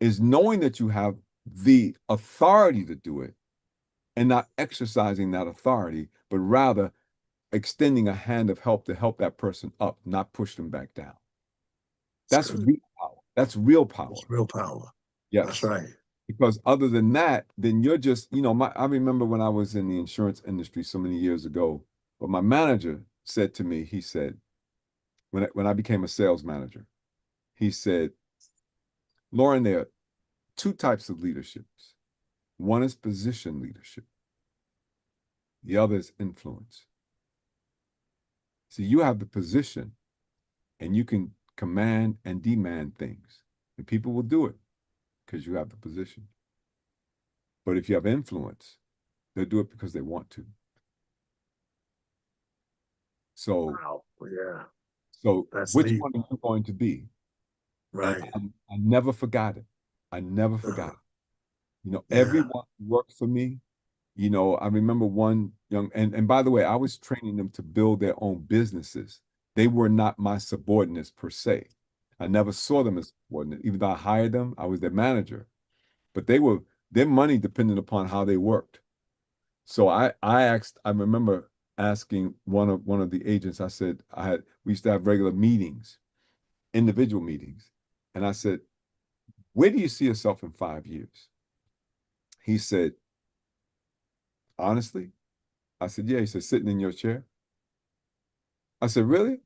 is knowing that you have the authority to do it and not exercising that authority, but rather extending a hand of help to help that person up, not push them back down. It's That's good. real power. That's real power. It's real power. That's Yes. right. Because other than that, then you're just, I remember when I was in the insurance industry so many years ago, but my manager said to me, he said, when I became a sales manager, he said, Lauren, there are two types of leaderships. One is position leadership. The other is influence. So you have the position and you can command and demand things, and people will do it because you have the position. But if you have influence, they'll do it because they want to. So, Wow. Yeah. so That's which deep. one are you going to be? And Right. I never forgot it. I never forgot Uh, it. yeah. Everyone who worked for me. I remember one young, and by the way, I was training them to build their own businesses. They were not my subordinates per se. I never saw them as subordinates. Even though I hired them, I was their manager. But their money depended upon how they worked. So I remember asking one of the agents, I said, we used to have regular meetings, individual meetings. And I said, where do you see yourself in 5 years? He said, honestly, I said, yeah. He said, sitting in your chair. I said, really?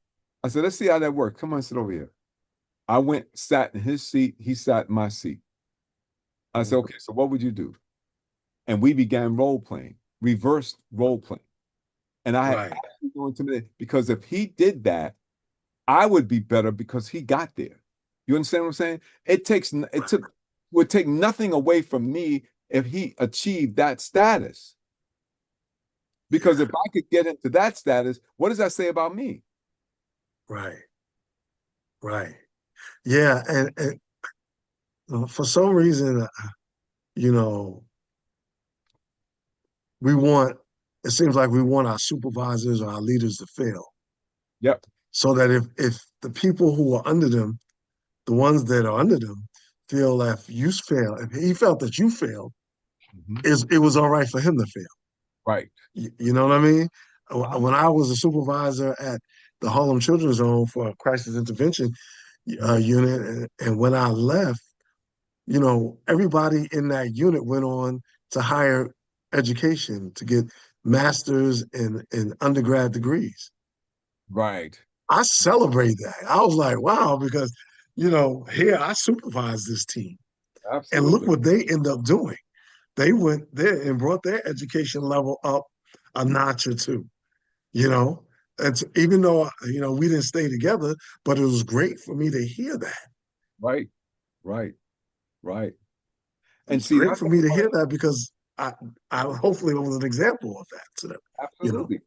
I said, let's see how that works. Come on, sit over here. I went, sat in his seat. He sat in my seat. I said, okay, so what would you do? And we began role playing, reverse role playing. And I had Right. absolutely no intimidation because if he did that, I would be better because he got there. You understand what I'm saying? It Right. took would take nothing away from me if he achieved that status. Because Yeah. if I could get into that status, what does that say about me? Right. Right. Yeah. And for some reason, you know, we want, it seems like we want our supervisors or our leaders to fail Yep. so that if the people who are under them, the ones that are under them, feel that if you fail, if he felt that you failed, Mhm. it was all right for him to fail. Right. You know what I mean? Uh-huh. When I was a supervisor at the Harlem Children's Home for a crisis intervention Mhm. unit, and when I left, everybody in that unit went on to higher education to get masters and undergrad degrees. Right. I celebrate that. I was like, wow, because here I supervised this team. And look Absolutely. what they end up doing. They went there and brought their education level up a notch or two. You know, it's even though we didn't stay together, but it was great for me to hear that. Right. Right. Right. It And was see, great that's for me to hear that because I hopefully was an example of that to them. You know, absolutely.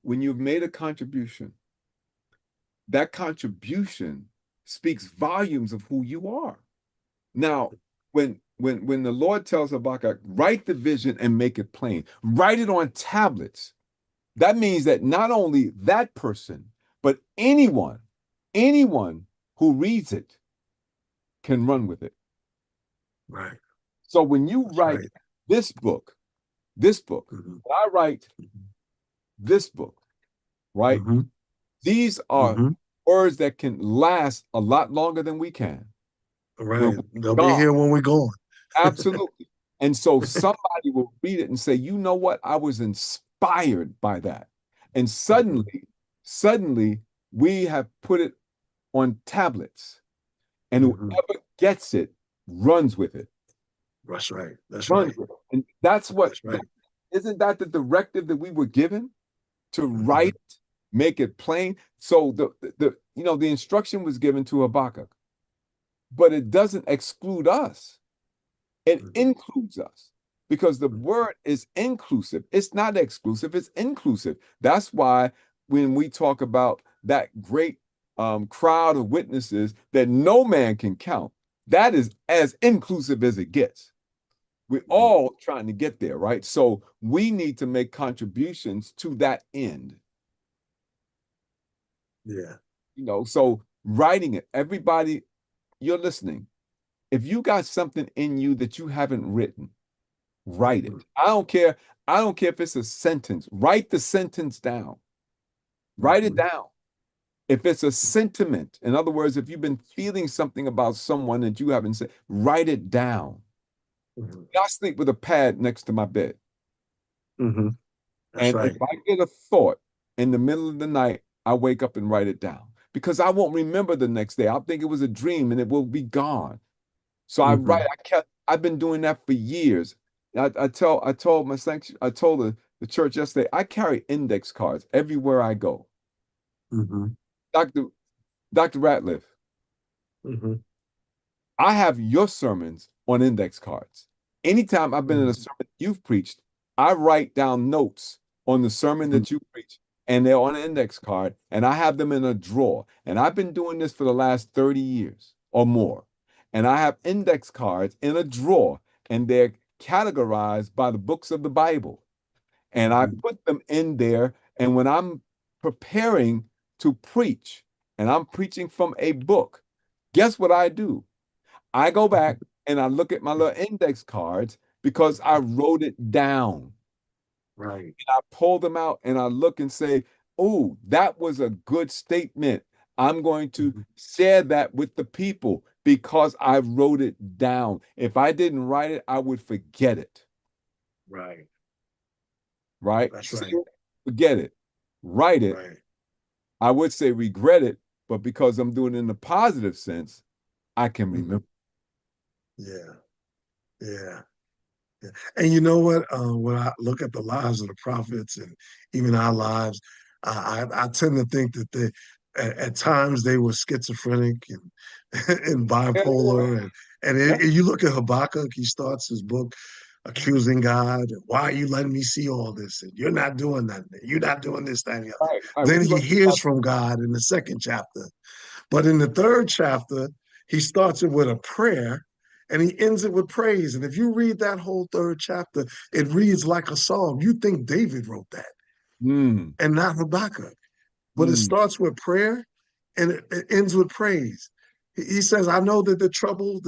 When you've made a contribution, that contribution speaks volumes of who you are. Now, when the Lord tells Habakkuk, write the vision and make it plain, write it on tablets. That means that not only that person, but anyone who reads it can run with it. right? So when you That's write right. this book, this book, Hmm. when I write this book, right? Hmm. These are Hmm. words that can last a lot longer than we can when Right. we're They'll be gone. here when we're gone. Absolutely. And so somebody will read it and say, you know what? I was inspired by that. And Mhm. suddenly we have put it on tablets, and Mhm. whoever gets it runs with it, That's right. That's runs right. with it. And that's what, That's right. isn't that the directive that we were given to Mhm. write, make it plain? So the instruction was given to Habakkuk, but it doesn't exclude us. It Mhm. includes us because the word is inclusive. It's not exclusive, it's inclusive. That's why when we talk about that great crowd of witnesses that no man can count, that is as inclusive as it gets. We're Mhm. all trying to get there, right? So we need to make contributions to that end, Yeah. So writing it, everybody, you're listening. If you got something in you that you haven't written, write it. Mhm. I don't care. I don't care if it's a sentence. Write the sentence down. Write it Mhm. down. If it's a sentiment, in other words, if you've been feeling something about someone that you haven't said, write it down. Mhm. I sleep with a pad next to my bed. Mhm. That's And if right. I get a thought in the middle of the night, I wake up and write it down because I won't remember the next day. I'll think it was a dream and it will be gone. So I write, Mhm. I've been doing that for years. I told my sanction, I told the church yesterday, I carry index cards everywhere I go. Mhm. Dr. Dr. Ratliff, Mhm. I have your sermons on index cards. Anytime I've been in a Mhm. sermon you've preached, I write down notes on the sermon Mhm. that you preach, and they're on an index card, and I have them in a drawer. And I've been doing this for the last 30 years or more. And I have index cards in a drawer, and they're categorized by the books of the Bible. And I Mhm. put them in there. And when I'm preparing to preach, and I'm preaching from a book, guess what I do? I go back and I look at my little index cards because I wrote it down. Right. I pull them out and I look and say, oh, that was a good statement. I'm going to Mhm. share that with the people because I wrote it down. If I didn't write it, I would forget it, Right. right? That's Say right. it, forget it. Write it. Right. I would say regret it, but because I'm doing it in the positive sense, I can Mhm. remember. Yeah. Yeah. Yeah. And you know what? When I look at the lives of the prophets and even our lives, I tend to think that at times they were schizophrenic and and Yeah, they were. bipolar. Yeah, And you look at Habakkuk, he starts his book accusing God. Why are you letting me see all this? And you're not doing that. You're not doing this, that, and the other. right. All right. Then We're he going to talk hears about from God in the second chapter. But in the third chapter, he starts it with a prayer and he ends it with praise. And if you read that whole third chapter, it reads like a psalm. You think David wrote that mm, and not Habakkuk. But it mm, starts with prayer and it ends with praise. He says, I know that the trouble,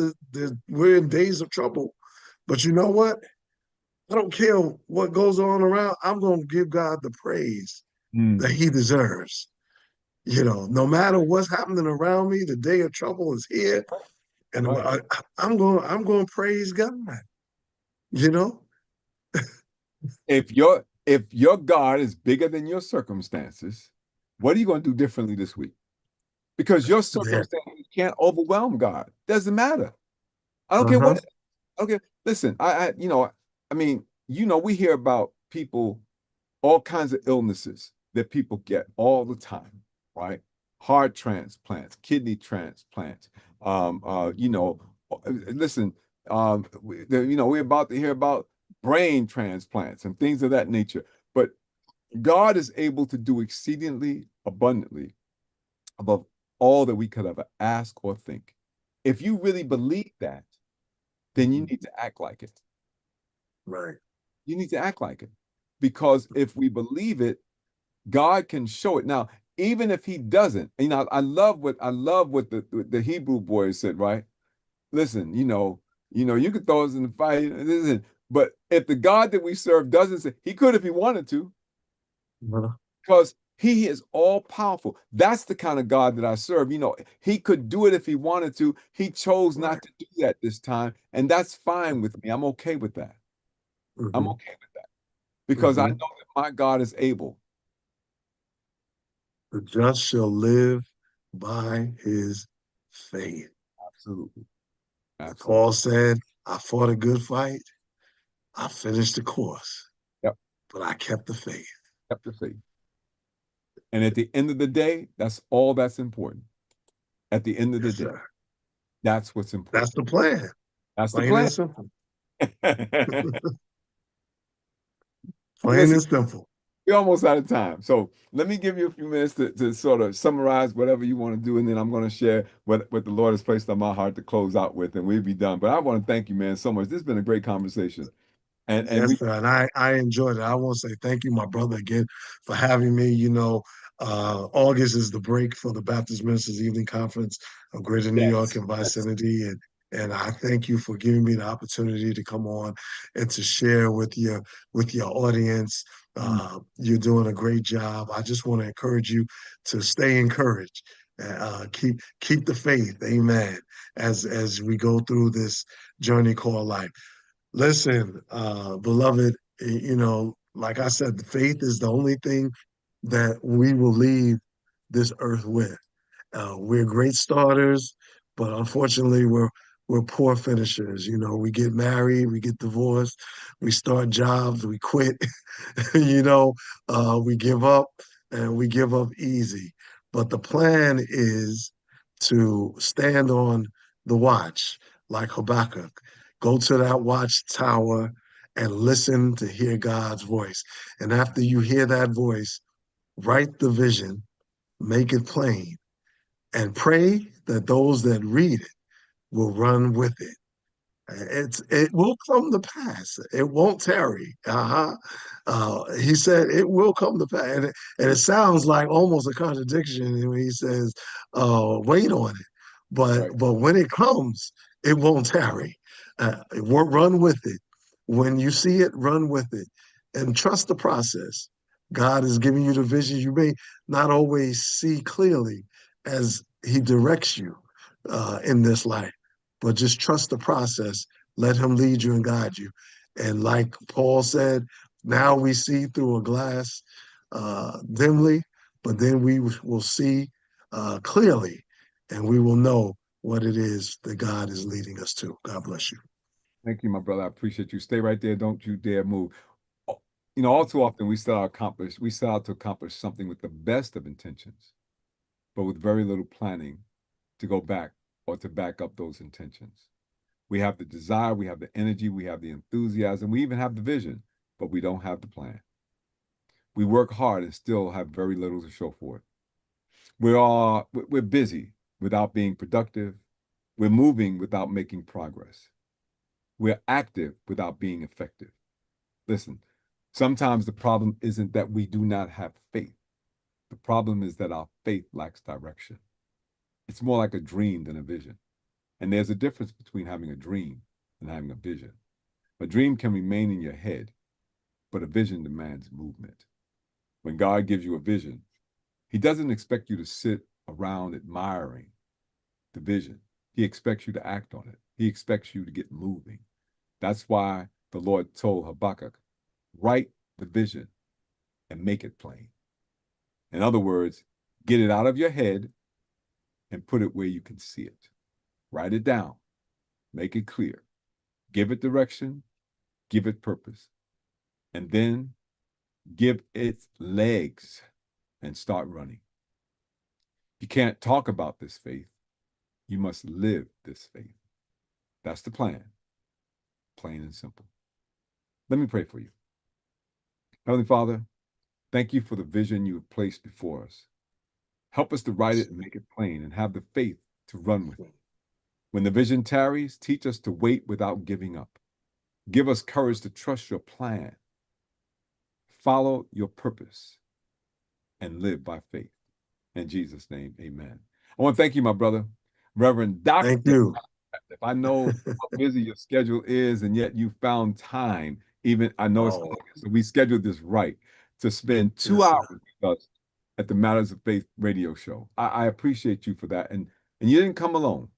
we're in days of trouble, but you know what? I don't care what goes on around. I'm going to give God the praise that mm. he deserves. No matter what's happening around me, the day of trouble is here. And Right. I'm going to praise God, you know? If your God is bigger than your circumstances, what are you going to do differently this week? Because your Yeah. circumstances can't overwhelm God. Doesn't matter. I don't care Uh-huh. what. Okay, listen. I mean, we hear about people, all kinds of illnesses that people get all the time, right? Heart transplants, kidney transplants. Listen, we're about to hear about brain transplants and things of that nature. But God is able to do exceedingly abundantly above all that we could ever ask or think. If you really believe that, then you Mhm. need to act like it. Right. You need to act like it. Because if we believe it, God can show it. Now, even if he doesn't, I love what the Hebrew boys said, right? Listen, you could throw us in the fire. Listen, but if the God that we serve doesn't say, he could if he wanted to, Uh-huh. because He is all powerful. That's the kind of God that I serve. You know, he could do it if he wanted to. He chose Right. not to do that this time. And that's fine with me. I'm okay with that. I'm Hmm. okay with that because I know Hmm. that my God is able. The just shall live by his faith. Absolutely. Paul Absolutely. said, I fought a good fight. I finished the course, Yep. but I kept the faith. Kept the faith. And at the end of the day, that's all that's important. At the end of the Yes, day, sir. that's what's That's important. the plan, That's the plain plan. and simple. Well, Plain listen, and simple. we're almost out of time. So let me give you a few minutes to sort of summarize whatever you want to do, and then I'm going to share what the Lord has placed on my heart to close out with, and we'll be done. But I want to thank you, man, so much. This has been a great conversation. And Yes, we sir. And I enjoyed it. I want to say thank you, my brother, again for having me. August is the break for the Baptist Ministers Evening Conference of Greater New York yes, and yes. vicinity. And I thank you for giving me the opportunity to come on and to share with your audience. Mm. You're doing a great job. I just want to encourage you to stay encouraged. Keep the faith, amen, as we go through this journey called life. Listen, beloved, like I said, the faith is the only thing that we will leave this earth with. We're great starters, but unfortunately, we're poor finishers. You know, we get married, we get divorced, we start jobs, we quit. you know, we give up, and we give up easy. But the plan is to stand on the watch, like Habakkuk. Go to that watchtower and listen to hear God's voice. And after you hear that voice, write the vision, make it plain, and pray that those that read it will run with it. It will come to pass. It won't tarry. He said it will come to pass, and it sounds like almost a contradiction when he says, "Wait on it," Right. but when it comes, it won't tarry. Run with it. When you see it, run with it, and trust the process. God is giving you the vision. You may not always see clearly as He directs you in this life, but just trust the process. Let him lead you and guide you. And like Paul said, now we see through a glass dimly, but then we will see clearly, and we will know what it is that God is leading us to. God bless you. Thank you, my brother. I appreciate you. Stay right there. Don't you dare move. Oh, you know, all too often we set out to accomplish something with the best of intentions, but with very little planning to go back or to back up those intentions. We have the desire, we have the energy, we have the enthusiasm, we even have the vision, but we don't have the plan. We work hard and still have very little to show for it. We're busy without being productive. We're moving without making progress. We're active without being effective. Listen, sometimes the problem isn't that we do not have faith. The problem is that our faith lacks direction. It's more like a dream than a vision. And there's a difference between having a dream and having a vision. A dream can remain in your head, but a vision demands movement. When God gives you a vision, He doesn't expect you to sit around admiring the vision. He expects you to act on it. He expects you to get moving. That's why the Lord told Habakkuk, write the vision and make it plain. In other words, get it out of your head and put it where you can see it. Write it down, make it clear, give it direction, give it purpose, and then give it legs and start running. You can't talk about this faith. You must live this faith. That's the plan, plain and simple. Let me pray for you. Heavenly Father, thank you for the vision you have placed before us. Help us to write it and make it plain and have the faith to run with it. When the vision tarries, teach us to wait without giving up. Give us courage to trust your plan, follow your purpose, and live by faith. In Jesus' name, amen. I want to thank you, my brother, Reverend Thank Dr. you. If I know how busy your schedule is, and yet you found time, even I know it's Oh, August, so we scheduled this right to spend two yes, hours sir. with us at the Matters of Faith radio show. I appreciate you for that. And you didn't come alone.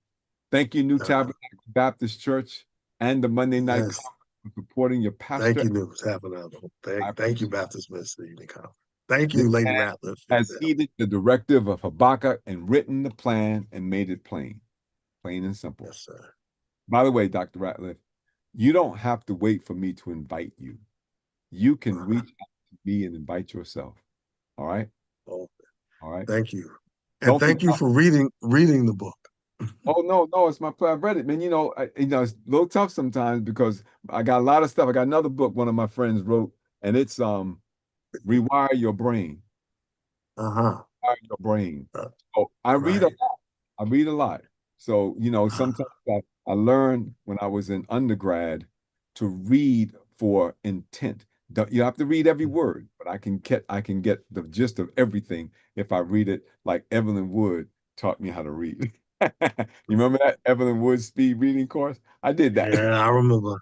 Thank you, New Uh, Tabernacle Baptist Church and the Monday Night yes. Conference for supporting your Thank pastor. you, New Tabernacle. I Thank you, appreciate Baptist Minister Evening Conference. Thank it. you, Lady Ratliff. Has heeded the directive of Habakkuk and written the plan and made it plain, plain and simple. Yes, sir. By the way, Dr. Ratliff, you don't have to wait for me to invite you. You can Uh, reach out to me and invite yourself. All right? oh, All right. thank you. And Don't forget. thank you for reading the book. Oh no, it's my pleasure. I've read it, man. It's a little tough sometimes because I got a lot of stuff. I got another book one of my friends wrote, and it's Rewire Your Brain. Uh-huh. Rewire Your brain. Uh, So right. I read a lot. So, Uh, sometimes I learned when I was in undergrad to read for intent. You have to read every word, but I can get the gist of everything if I read it like Evelyn Wood taught me how to read. You remember that Evelyn Wood speed reading course? I did that. yeah, I remember.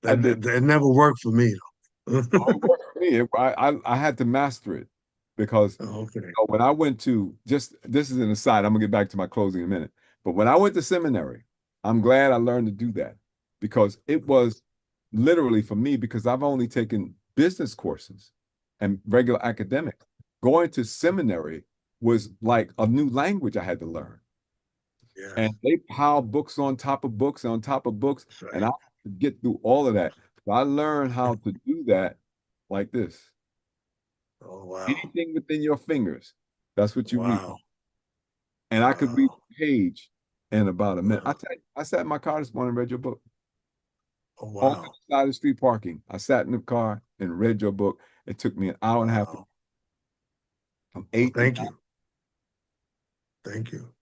I did. That never worked for me though. Oh, it worked for me. I had to master it because Okay. when I went to just this is an aside, I'm gonna get back to my closing in a minute. But when I went to seminary, I'm glad I learned to do that because it was literally for me because I've only taken business courses and regular academics. Going to seminary was like a new language I had to learn. And Yes. they pile books on top of books on top of books, That's and I right. have to get through all of that. So I learned how to do that like this. Oh wow. Anything within your fingers, that's what you read. Wow. And I could read Wow. a page in about a minute. Uh, I sat in my car this morning and read your book. oh On wow. the side of the street parking. I sat in the car and read your book. It took me an hour and a half Wow. from Well, 8 to thank 9. you. Thank you.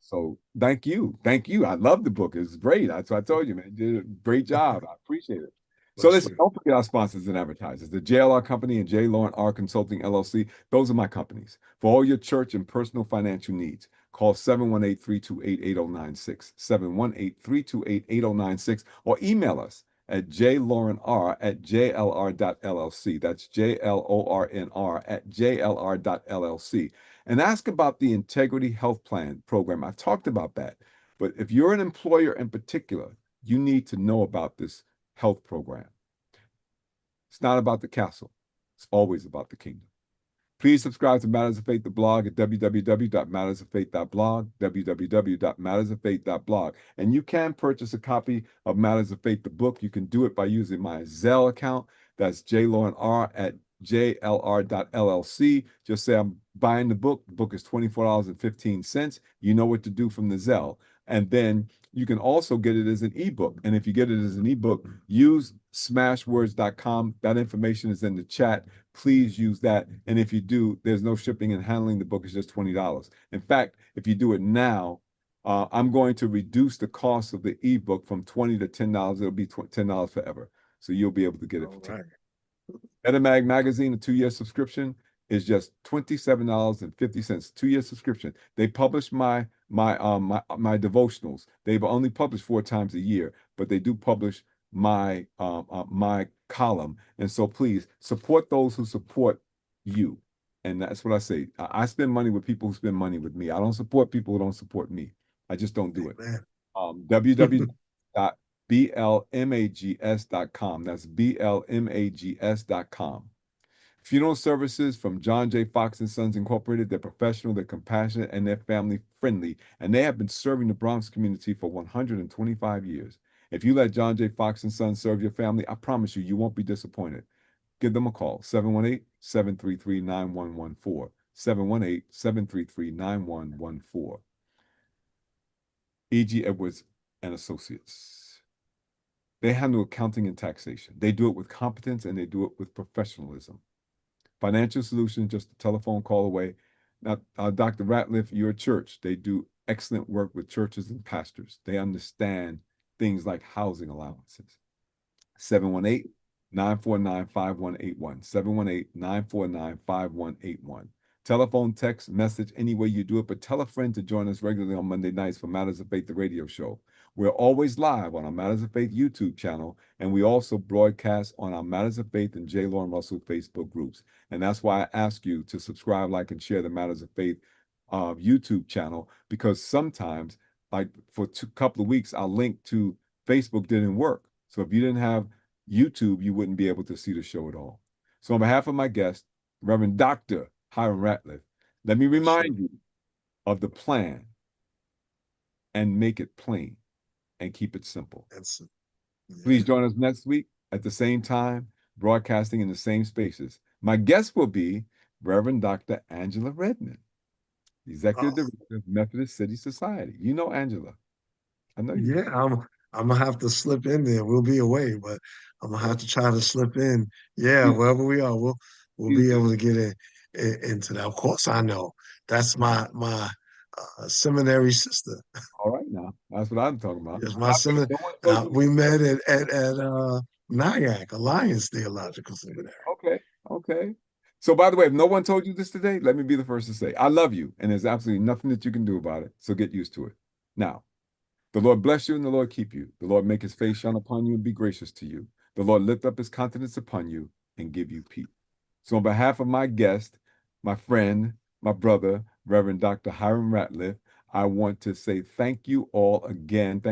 So thank you. Thank you. I love the book. It's great. That's what I told you, man. You did a great job. I appreciate it. So Bless listen, you. don't forget our sponsors and advertisers. The JLR Company and J. Lauren R. Consulting LLC. Those are my companies. For all your church and personal financial needs, call 718-328-8096, 718-328-8096, or email us at jlaurenr@jlr.llc. That's JLORNR@jlr.llc. And ask about the Integrity Health Plan program. I talked about that. But if you're an employer in particular, you need to know about this health program. It's not about the castle. It's always about the kingdom. Please subscribe to Matters of Faith, the blog at www.mattersoffaith.blog, www.mattersoffaith.blog. And you can purchase a copy of Matters of Faith, the book. You can do it by using my Zelle account. That's jlaurenr@jlr.llc. Just say I'm buying the book. The book is $24.15. You know what to do from the Zelle. And then you can also get it as an ebook. And if you get it as an ebook, use smashwords.com. That information is in the chat. Please use that. And if you do, there's no shipping and handling. The book is just $20. In fact, if you do it now, I'm going to reduce the cost of the ebook from $20 to $10. It'll be $10 forever. So you'll be able to get it for All $10. right. MetaMag Magazine, a 2-year subscription is just $27.50. 2-year subscription. They publish my devotionals. They've only published 4 times a year, but they do publish my column. And so please support those who support you. And that's what I say. I spend money with people who spend money with me. I don't support people who don't support me. I just don't do it. Amen. www.blmags.com. That's blmags.com. Funeral services from John J. Fox and Sons Incorporated. They're professional, they're compassionate, and they're family friendly. And they have been serving the Bronx community for 125 years. If you let John J. Fox and Sons serve your family, I promise you, you won't be disappointed. Give them a call, 718-733-9114, 718-733-9114. E.G. Edwards and Associates. They handle accounting and taxation. They do it with competence and they do it with professionalism. Financial Solutions, just a telephone call away. Now, Dr. Ratliff, your church, they do excellent work with churches and pastors. They understand things like housing allowances. 718-949-5181, 718-949-5181. telephone, text, message, any way you do it, but tell a friend to join us regularly on Monday nights for Matters of Faith, the radio show. We're always live on our Matters of Faith YouTube channel, and we also broadcast on our Matters of Faith and J. Lauren Russell Facebook groups. And that's why I ask you to subscribe, like, and share the Matters of Faith YouTube channel, because sometimes, like for a couple of weeks, our link to Facebook didn't work. So if you didn't have YouTube, you wouldn't be able to see the show at all. So on behalf of my guest, Reverend Dr. Hiram Ratliff, let me remind you of the plan and make it plain and keep it simple. Please join us next week at the same time, broadcasting in the same spaces. My guest will be Reverend Dr. Angela Redmond, Executive Director of Methodist City Society. You know Angela. I know you. Yeah, I'm gonna have to slip in there. We'll be away, but I'm gonna have to try to slip in. Yeah, wherever we are, we'll be able to get into that. Of course, I know that's my seminary sister. All right, now that's what I'm talking about. Yes, my seminary. No one told you. We met at NIAC, Alliance Theological Seminary. Okay, okay. So, by the way, if no one told you this today, let me be the first to say, I love you, and there's absolutely nothing that you can do about it. So get used to it. Now, the Lord bless you and the Lord keep you. The Lord make his face shine upon you and be gracious to you. The Lord lift up his countenance upon you and give you peace. So on behalf of my guest, my friend, my brother, Reverend Dr. Hiram Ratliff, I want to say thank you all again.